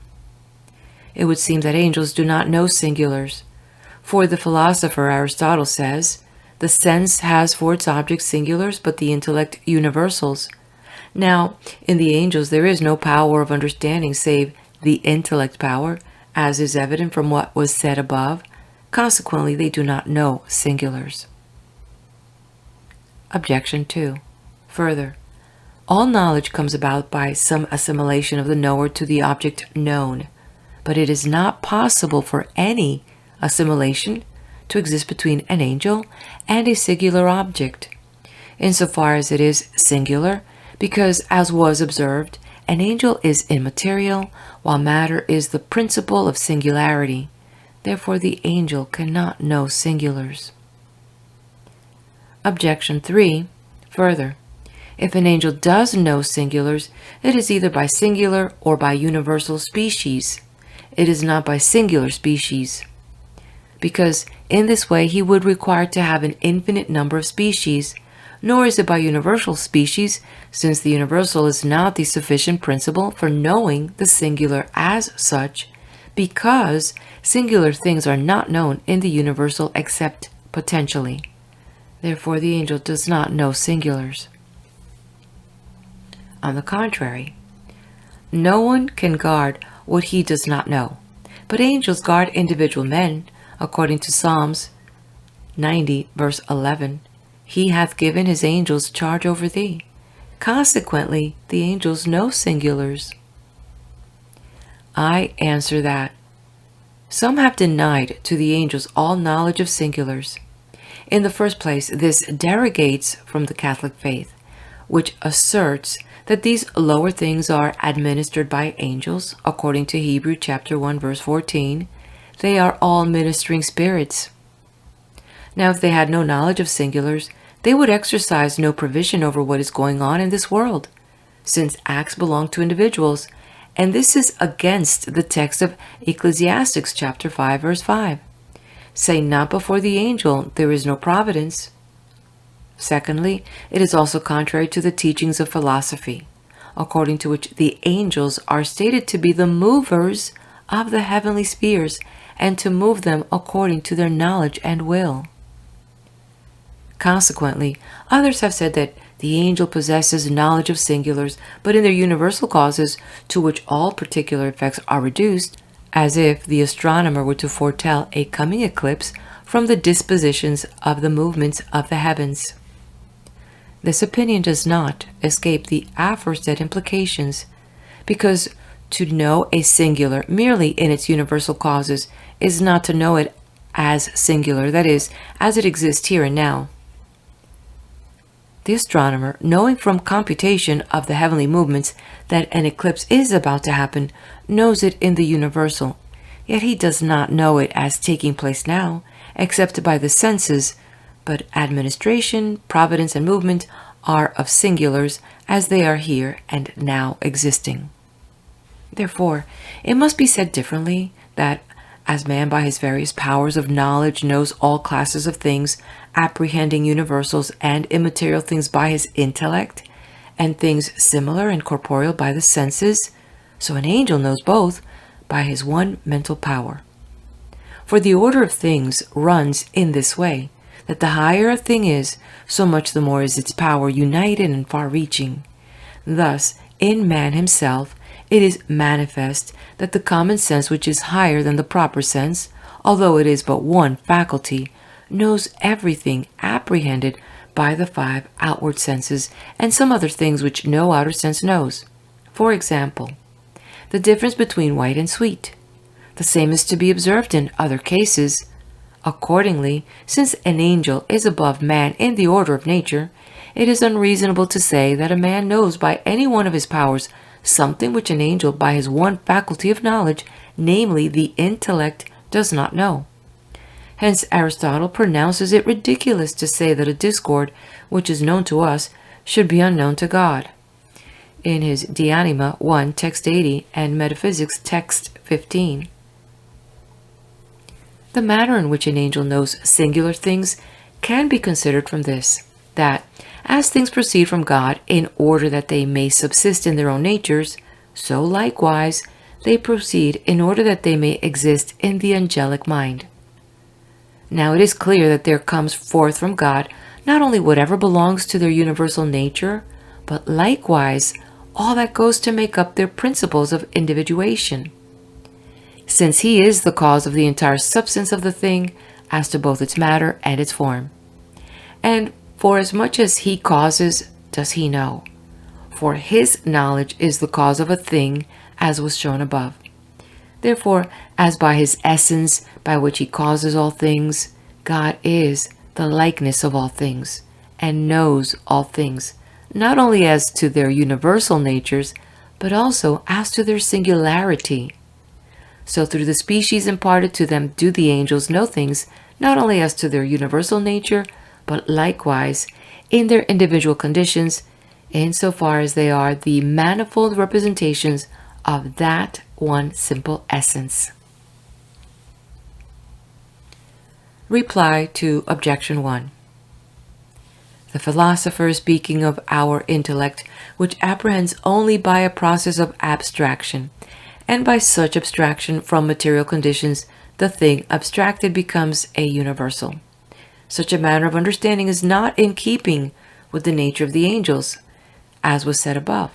It would seem that angels do not know singulars, for the philosopher Aristotle says, the sense has for its object singulars, but the intellect universals. Now, in the angels there is no power of understanding save the intellect power, as is evident from what was said above. Consequently, they do not know singulars. Objection 2. Further, all knowledge comes about by some assimilation of the knower to the object known, but it is not possible for any assimilation to exist between an angel and a singular object, insofar as it is singular, because, as was observed, an angel is immaterial, while matter is the principle of singularity. Therefore the angel cannot know singulars. Objection 3. Further, if an angel does know singulars, it is either by singular or by universal species. It is not by singular species, because in this way he would require to have an infinite number of species, nor is it by universal species, since the universal is not the sufficient principle for knowing the singular as such, because singular things are not known in the universal except potentially. Therefore, the angel does not know singulars. On the contrary, no one can guard what he does not know, but angels guard individual men, according to Psalms 90, verse 11. He hath given his angels charge over thee. Consequently, the angels know singulars. I answer that some have denied to the angels all knowledge of singulars. In the first place, this derogates from the Catholic faith, which asserts that these lower things are administered by angels, according to Hebrews chapter 1, verse 14. They are all ministering spirits. Now, if they had no knowledge of singulars, they would exercise no provision over what is going on in this world, since acts belong to individuals, and this is against the text of Ecclesiastes chapter 5, verse 5. Say not before the angel, there is no providence. Secondly, it is also contrary to the teachings of philosophy, according to which the angels are stated to be the movers of the heavenly spheres, and to move them according to their knowledge and will. Consequently, others have said that the angel possesses knowledge of singulars, but in their universal causes, to which all particular effects are reduced, as if the astronomer were to foretell a coming eclipse from the dispositions of the movements of the heavens. This opinion does not escape the aforesaid implications, because to know a singular merely in its universal causes is not to know it as singular, that is, as it exists here and now. The astronomer, knowing from computation of the heavenly movements that an eclipse is about to happen, knows it in the universal, yet he does not know it as taking place now, except by the senses, but administration, providence, and movement are of singulars as they are here and now existing. Therefore, it must be said differently that, as man by his various powers of knowledge knows all classes of things, apprehending universals and immaterial things by his intellect, and things similar and corporeal by the senses, so an angel knows both by his one mental power. For the order of things runs in this way, that the higher a thing is, so much the more is its power united and far-reaching. Thus, in man himself, it is manifest that the common sense, which is higher than the proper sense, although it is but one faculty, knows everything apprehended by the five outward senses, and some other things which no outer sense knows. For example, the difference between white and sweet. The same is to be observed in other cases. Accordingly, since an angel is above man in the order of nature, it is unreasonable to say that a man knows by any one of his powers something which an angel by his one faculty of knowledge, namely the intellect, does not know. Hence Aristotle pronounces it ridiculous to say that a discord, which is known to us, should be unknown to God. In his De Anima 1, text 80, and Metaphysics, text 15. The manner in which an angel knows singular things can be considered from this, that as things proceed from God in order that they may subsist in their own natures, so likewise they proceed in order that they may exist in the angelic mind. Now it is clear that there comes forth from God not only whatever belongs to their universal nature, but likewise all that goes to make up their principles of individuation. Since he is the cause of the entire substance of the thing, as to both its matter and its form. And for as much as he causes, does he know. For his knowledge is the cause of a thing, as was shown above. Therefore, as by his essence, by which he causes all things, God is the likeness of all things, and knows all things, not only as to their universal natures, but also as to their singularity. So through the species imparted to them do the angels know things, not only as to their universal nature, but likewise in their individual conditions, insofar as they are the manifold representations of that one simple essence. Reply to Objection 1. The philosopher is speaking of our intellect, which apprehends only by a process of abstraction, and by such abstraction from material conditions, the thing abstracted becomes a universal. Such a manner of understanding is not in keeping with the nature of the angels, as was said above,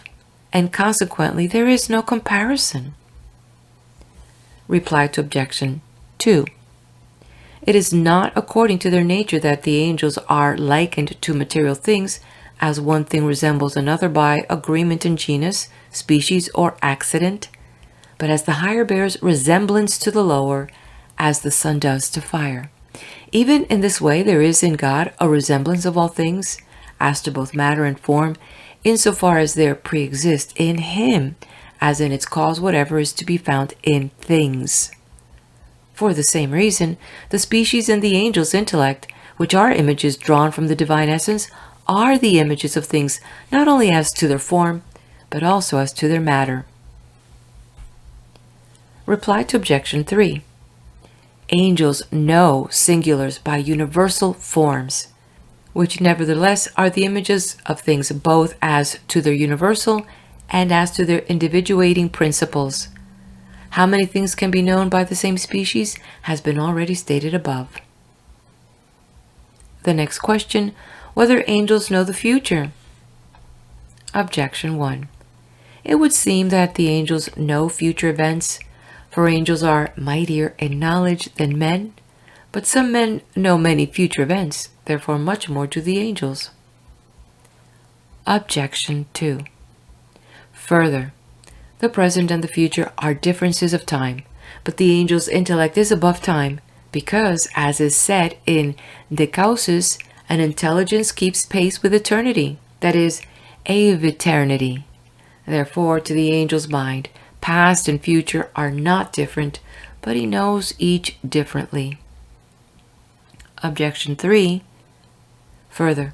and consequently there is no comparison. Reply to objection 2. It is not according to their nature that the angels are likened to material things, as one thing resembles another by agreement in genus, species, or accident, but as the higher bears resemblance to the lower, as the sun does to fire. Even in this way there is in God a resemblance of all things, as to both matter and form, insofar as there pre-exist in Him, as in its cause whatever is to be found in things. For the same reason, the species and the angel's intellect, which are images drawn from the divine essence, are the images of things not only as to their form, but also as to their matter. Reply to objection 3. Angels know singulars by universal forms, which nevertheless are the images of things both as to their universal and as to their individuating principles. How many things can be known by the same species has been already stated above. The next question, whether angels know the future? Objection 1. It would seem that the angels know future events, for angels are mightier in knowledge than men, but some men know many future events, therefore much more do the angels. Objection 2. Further, the present and the future are differences of time, but the angel's intellect is above time, because, as is said in De Causis, an intelligence keeps pace with eternity, that is, aviternity. Therefore, to the angel's mind, past and future are not different, but he knows each differently. Objection 3. Further,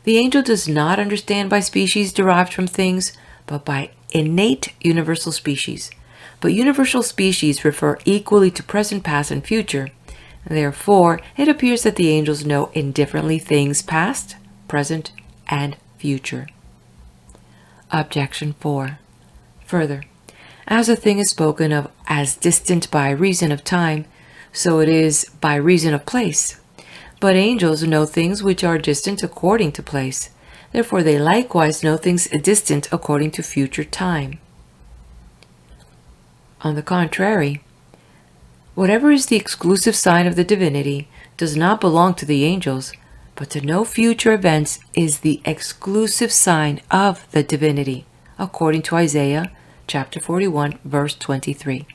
the angel does not understand by species derived from things, but by innate universal species. But universal species refer equally to present, past, and future. Therefore, it appears that the angels know indifferently things past, present, and future. Objection 4. Further, as a thing is spoken of as distant by reason of time, so it is by reason of place. But angels know things which are distant according to place. Therefore they likewise know things distant according to future time. On the contrary, whatever is the exclusive sign of the divinity does not belong to the angels, but to know future events is the exclusive sign of the divinity, according to Isaiah chapter 41, verse 23.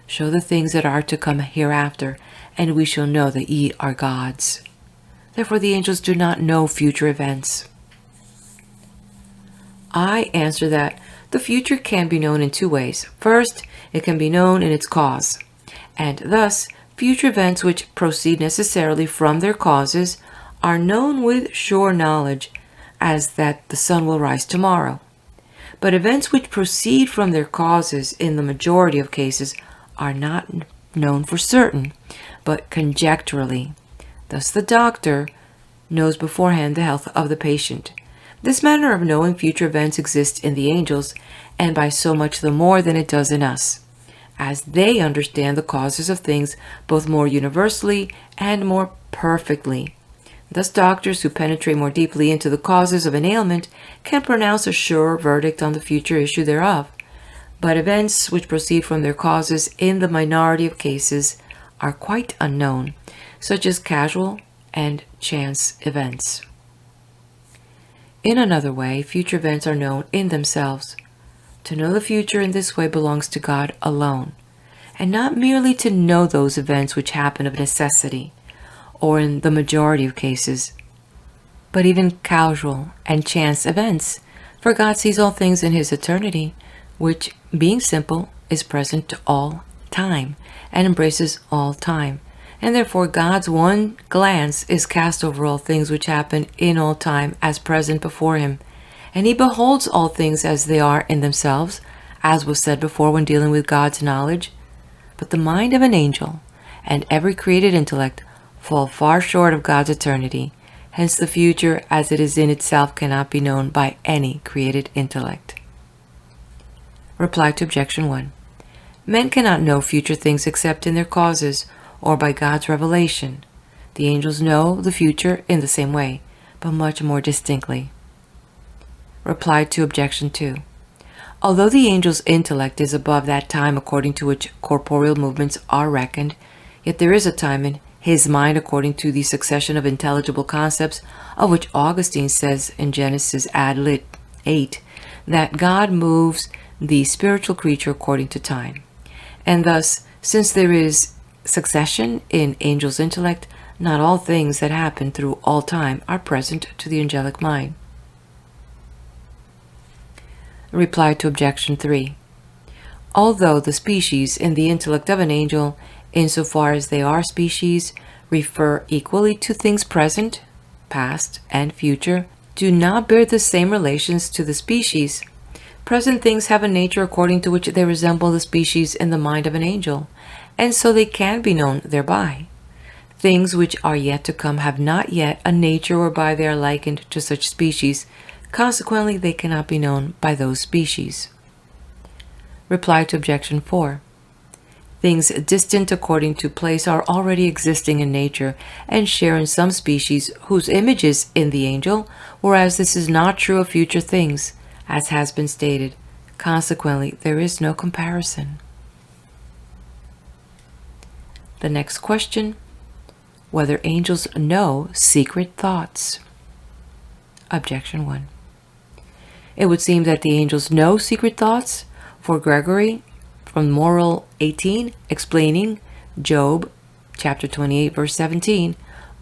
Show the things that are to come hereafter, and we shall know that ye are gods. Therefore the angels do not know future events. I answer that the future can be known in two ways. First, it can be known in its cause, and thus future events which proceed necessarily from their causes are known with sure knowledge, as that the sun will rise tomorrow. But events which proceed from their causes in the majority of cases are not known for certain, but conjecturally. Thus the doctor knows beforehand the health of the patient. This manner of knowing future events exists in the angels, and by so much the more than it does in us, as they understand the causes of things both more universally and more perfectly. Thus doctors who penetrate more deeply into the causes of an ailment can pronounce a sure verdict on the future issue thereof. But events which proceed from their causes in the minority of cases are quite unknown, such as casual and chance events. In another way, future events are known in themselves. To know the future in this way belongs to God alone, and not merely to know those events which happen of necessity, or in the majority of cases, but even casual and chance events, for God sees all things in His eternity, which, being simple, is present to all time, and embraces all time, and therefore God's one glance is cast over all things which happen in all time as present before Him, and He beholds all things as they are in themselves, as was said before when dealing with God's knowledge. But the mind of an angel and every created intellect fall far short of God's eternity, Hence the future as it is in itself cannot be known by any created intellect. Reply to objection 1. Men cannot know future things except in their causes, or by God's revelation. The angels know the future in the same way, but much more distinctly. Reply to objection 2. Although the angel's intellect is above that time according to which corporeal movements are reckoned, yet there is a time in his mind according to the succession of intelligible concepts, of which Augustine says in Genesis ad lit. 8 that God moves the spiritual creature according to time. And thus, since there is succession in angel's intellect, not all things that happen through all time are present to the angelic mind. Reply to objection 3. Although the species in the intellect of an angel, insofar as they are species, refer equally to things present, past, and future, do not bear the same relations to the species. Present things have a nature according to which they resemble the species in the mind of an angel, and so they can be known thereby. Things which are yet to come have not yet a nature whereby they are likened to such species. Consequently, they cannot be known by those species. Reply to objection 4. Things distant according to place are already existing in nature and share in some species whose image is in the angel, whereas this is not true of future things, as has been stated. Consequently, there is no comparison. The next question: whether angels know secret thoughts. Objection 1. It would seem that the angels know secret thoughts, for Gregory, from Moral 18, explaining Job chapter 28 verse 17,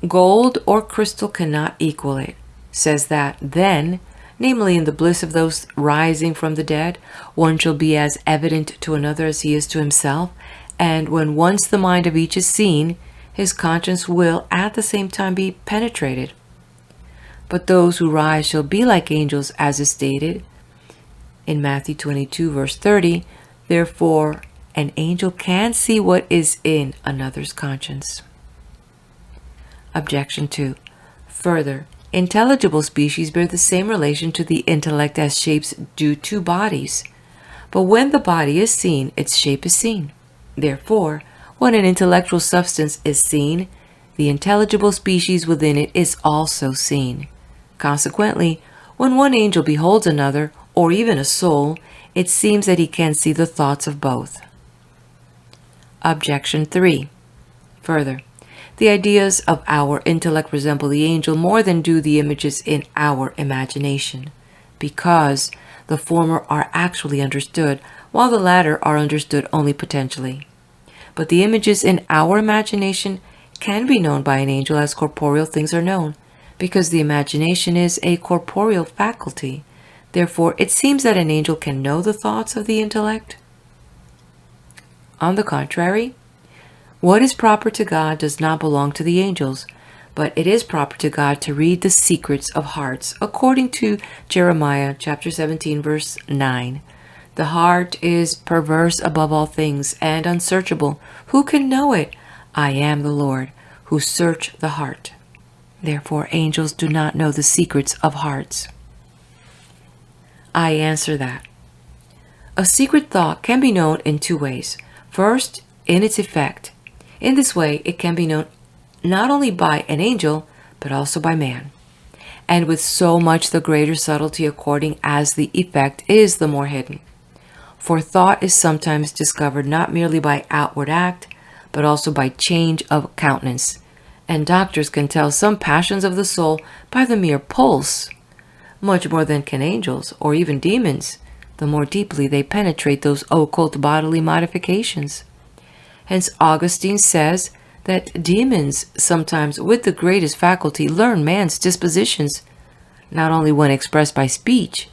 gold or crystal cannot equal it, says that then, namely in the bliss of those rising from the dead, one shall be as evident to another as he is to himself, and when once the mind of each is seen, his conscience will at the same time be penetrated. But those who rise shall be like angels, as is stated in Matthew 22 verse 30. Therefore, an angel can see what is in another's conscience. Objection 2. Further, intelligible species bear the same relation to the intellect as shapes do to bodies. But when the body is seen, its shape is seen. Therefore, when an intellectual substance is seen, the intelligible species within it is also seen. Consequently, when one angel beholds another, or even a soul, it seems that he can see the thoughts of both. Objection 3. Further, the ideas of our intellect resemble the angel more than do the images in our imagination, because the former are actually understood, while the latter are understood only potentially. But the images in our imagination can be known by an angel as corporeal things are known, because the imagination is a corporeal faculty. Therefore, it seems that an angel can know the thoughts of the intellect. On the contrary, what is proper to God does not belong to the angels, but it is proper to God to read the secrets of hearts, according to Jeremiah chapter 17, verse 9. The heart is perverse above all things and unsearchable. Who can know it? I am the Lord, who search the heart. Therefore, angels do not know the secrets of hearts. I answer that a secret thought can be known in two ways. First, in its effect. In this way, it can be known not only by an angel, but also by man, and with so much the greater subtlety according as the effect is the more hidden. For thought is sometimes discovered not merely by outward act, but also by change of countenance, and doctors can tell some passions of the soul by the mere pulse, much more than can angels, or even demons, the more deeply they penetrate those occult bodily modifications. Hence Augustine says that demons sometimes with the greatest faculty learn man's dispositions, not only when expressed by speech,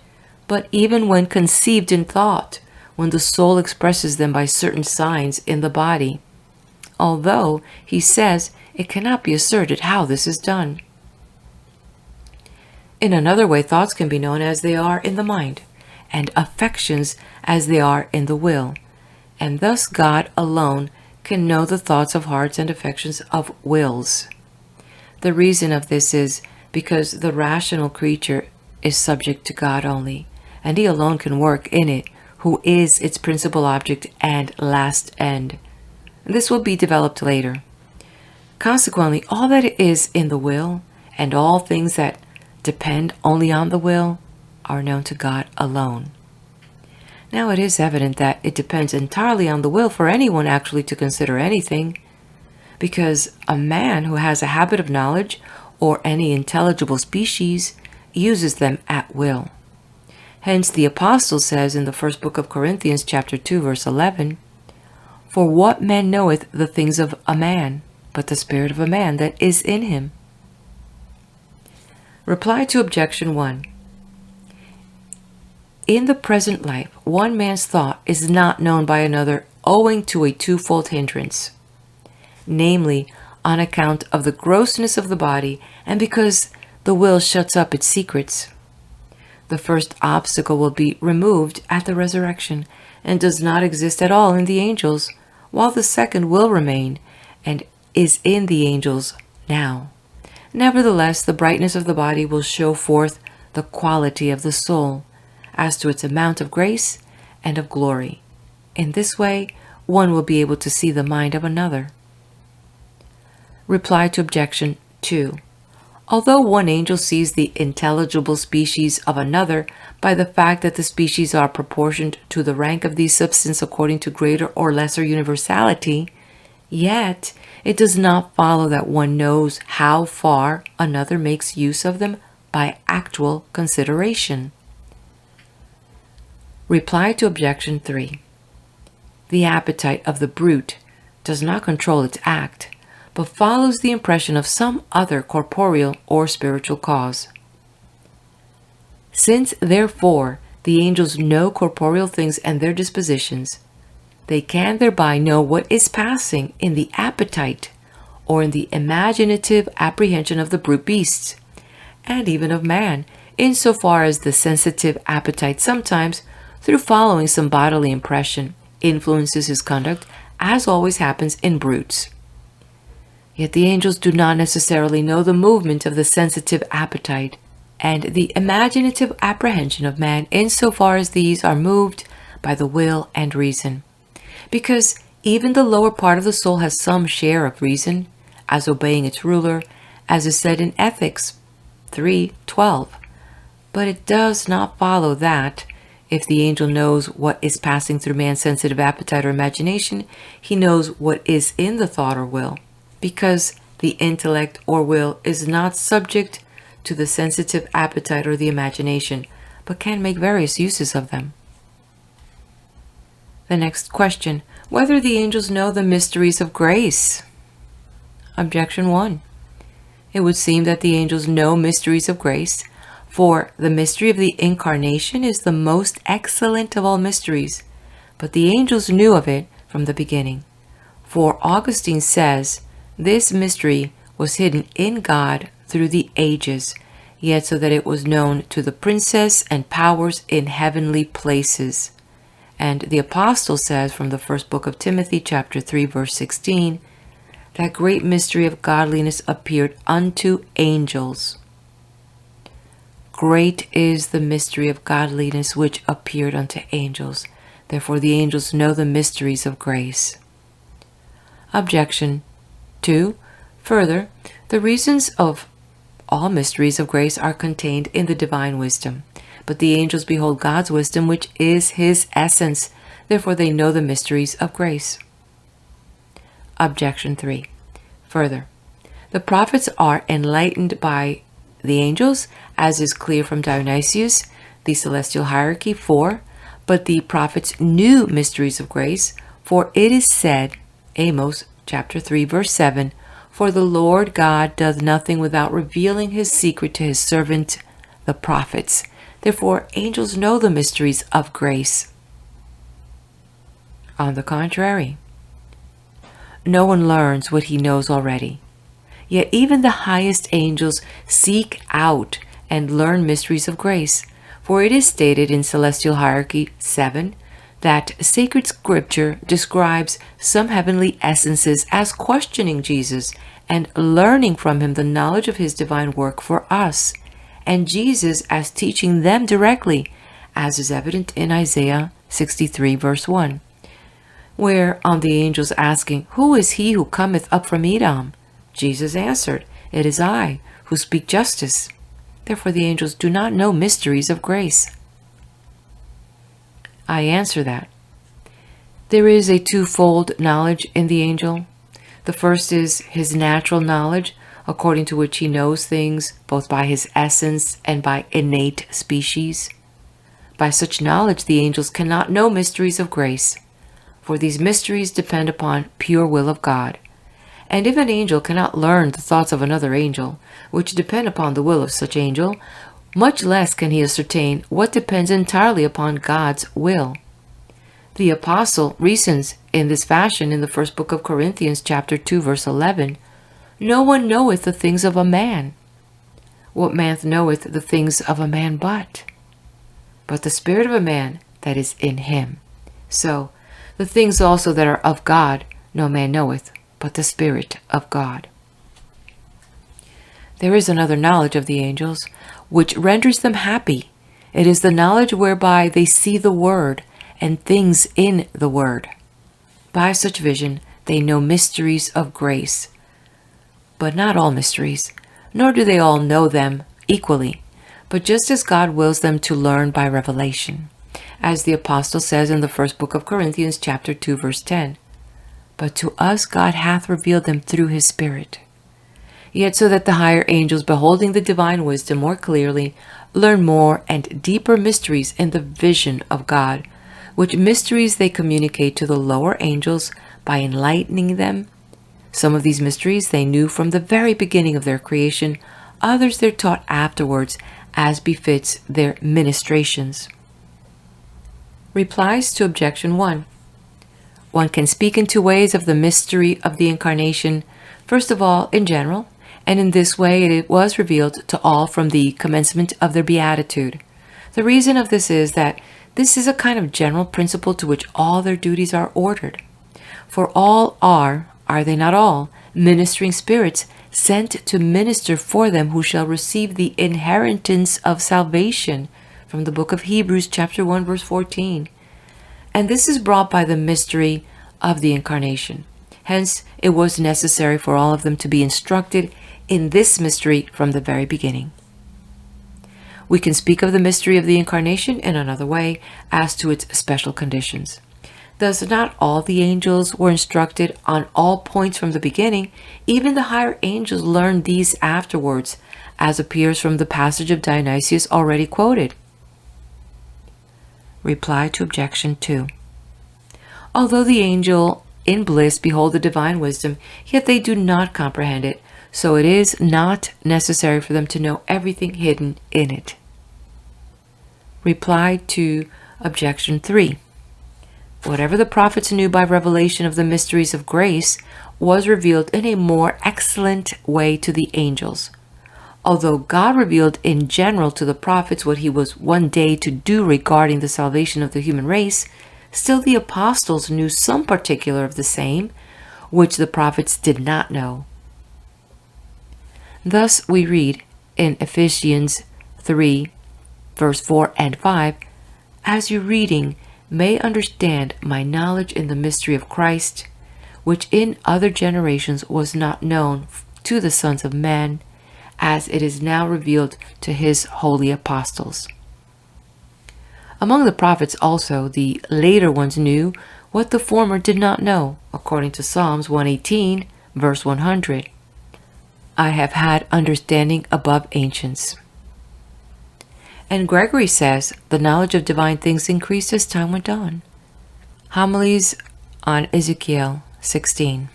but even when conceived in thought, when the soul expresses them by certain signs in the body. Although, he says, it cannot be asserted how this is done. In another way, thoughts can be known as they are in the mind, and affections as they are in the will, and thus God alone can know the thoughts of hearts and affections of wills. The reason of this is because the rational creature is subject to God only, and He alone can work in it, who is its principal object and last end. This will be developed later. Consequently, all that is in the will, and all things that depend only on the will, are known to God alone. Now it is evident that it depends entirely on the will for anyone actually to consider anything, because a man who has a habit of knowledge, or any intelligible species, uses them at will. Hence the Apostle says in the first book of Corinthians chapter 2 verse 11, "For what man knoweth the things of a man, but the spirit of a man that is in him?" Reply to objection 1. In the present life, one man's thought is not known by another owing to a twofold hindrance, namely, on account of the grossness of the body and because the will shuts up its secrets. The first obstacle will be removed at the resurrection and does not exist at all in the angels, while the second will remain and is in the angels now. Nevertheless, the brightness of the body will show forth the quality of the soul as to its amount of grace and of glory. In this way, one will be able to see the mind of another. Reply to objection 2. Although one angel sees the intelligible species of another by the fact that the species are proportioned to the rank of these substances according to greater or lesser universality, yet it does not follow that one knows how far another makes use of them by actual consideration. Reply to objection 3. The appetite of the brute does not control its act, but follows the impression of some other corporeal or spiritual cause. Since, therefore, the angels know corporeal things and their dispositions, they can thereby know what is passing in the appetite or in the imaginative apprehension of the brute beasts, and even of man, insofar as the sensitive appetite sometimes, through following some bodily impression, influences his conduct, as always happens in brutes. Yet the angels do not necessarily know the movement of the sensitive appetite and the imaginative apprehension of man insofar as these are moved by the will and reason, because even the lower part of the soul has some share of reason, as obeying its ruler, as is said in Ethics 3:12. But it does not follow that, if the angel knows what is passing through man's sensitive appetite or imagination, he knows what is in the thought or will, because the intellect or will is not subject to the sensitive appetite or the imagination, but can make various uses of them. The next question, whether the angels know the mysteries of grace? Objection 1. It would seem that the angels know mysteries of grace, for the mystery of the incarnation is the most excellent of all mysteries, but the angels knew of it from the beginning. For Augustine says, "This mystery was hidden in God through the ages, yet so that it was known to the princes and powers in heavenly places." And the Apostle says from the first book of Timothy, chapter 3, verse 16, "That great mystery of godliness appeared unto angels." Great is the mystery of godliness which appeared unto angels. Therefore the angels know the mysteries of grace. Objection 2. Further, the reasons of all mysteries of grace are contained in the divine wisdom, but the angels behold God's wisdom, which is His essence. Therefore they know the mysteries of grace. Objection 3. Further, the prophets are enlightened by the angels, as is clear from Dionysius, the Celestial Hierarchy 4, but the prophets knew mysteries of grace, for it is said, Amos chapter 3, verse 7, "For the Lord God doth nothing without revealing His secret to His servant, the prophets." Therefore, angels know the mysteries of grace. On the contrary, no one learns what he knows already. Yet even the highest angels seek out and learn mysteries of grace, for it is stated in Celestial Hierarchy 7, that sacred scripture describes some heavenly essences as questioning Jesus and learning from him the knowledge of his divine work for us, and Jesus as teaching them directly, as is evident in Isaiah 63 verse 1, where on the angels asking, "Who is he who cometh up from Edom?" Jesus answered, "It is I who speak justice." Therefore the angels do not know mysteries of grace. I answer that there is a twofold knowledge in the angel. The first is his natural knowledge, according to which he knows things both by his essence and by innate species. By such knowledge the angels cannot know mysteries of grace, for these mysteries depend upon pure will of God. And if an angel cannot learn the thoughts of another angel, which depend upon the will of such angel, much less can he ascertain what depends entirely upon God's will. The apostle reasons in this fashion in the first book of Corinthians chapter 2 verse 11, "No one knoweth the things of a man. What man knoweth the things of a man but the spirit of a man that is in him? So the things also that are of God no man knoweth, but the Spirit of God." There is another knowledge of the angels, which renders them happy. It is the knowledge whereby they see the Word and things in the Word. By such vision they know mysteries of grace, but not all mysteries, nor do they all know them equally, but just as God wills them to learn by revelation, as the apostle says in the first book of Corinthians chapter 2 verse 10, "But to us God hath revealed them through his Spirit." Yet so that the higher angels, beholding the divine wisdom more clearly, learn more and deeper mysteries in the vision of God, which mysteries they communicate to the lower angels by enlightening them. Some of these mysteries they knew from the very beginning of their creation, others they're taught afterwards, as befits their ministrations. Replies to objection 1. One can speak in two ways of the mystery of the Incarnation. First of all, in general, and in this way it was revealed to all from the commencement of their beatitude. The reason of this is that this is a kind of general principle to which all their duties are ordered. For all are they not all, ministering spirits sent to minister for them who shall receive the inheritance of salvation, from the book of Hebrews chapter 1 verse 14. And this is brought by the mystery of the Incarnation. Hence it was necessary for all of them to be instructed in this mystery from the very beginning. We can speak of the mystery of the Incarnation in another way, as to its special conditions. Thus not all the angels were instructed on all points from the beginning. Even the higher angels learned these afterwards, as appears from the passage of Dionysius already quoted. Reply to objection 2. Although the angel in bliss behold the divine wisdom, yet they do not comprehend it, so it is not necessary for them to know everything hidden in it. Reply to objection 3. Whatever the prophets knew by revelation of the mysteries of grace was revealed in a more excellent way to the angels. Although God revealed in general to the prophets what he was one day to do regarding the salvation of the human race, still the apostles knew some particular of the same, which the prophets did not know. Thus we read in Ephesians 3, verse 4 and 5, "As your reading may understand my knowledge in the mystery of Christ, which in other generations was not known to the sons of men, as it is now revealed to his holy apostles." Among the prophets also, the later ones knew what the former did not know, according to Psalms 118, verse 100. "I have had understanding above ancients." And Gregory says the knowledge of divine things increased as time went on. Homilies on Ezekiel 16.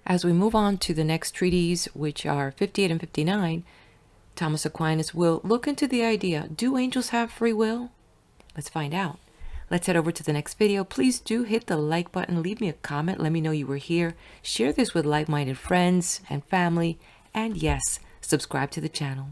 As we move on to the next treatise, which are 58 and 59, Thomas Aquinas will look into the idea, do angels have free will? Let's find out. Let's head over to the next video. Please do hit the like button, leave me a comment, let me know you were here, share this with like-minded friends and family, and yes, subscribe to the channel.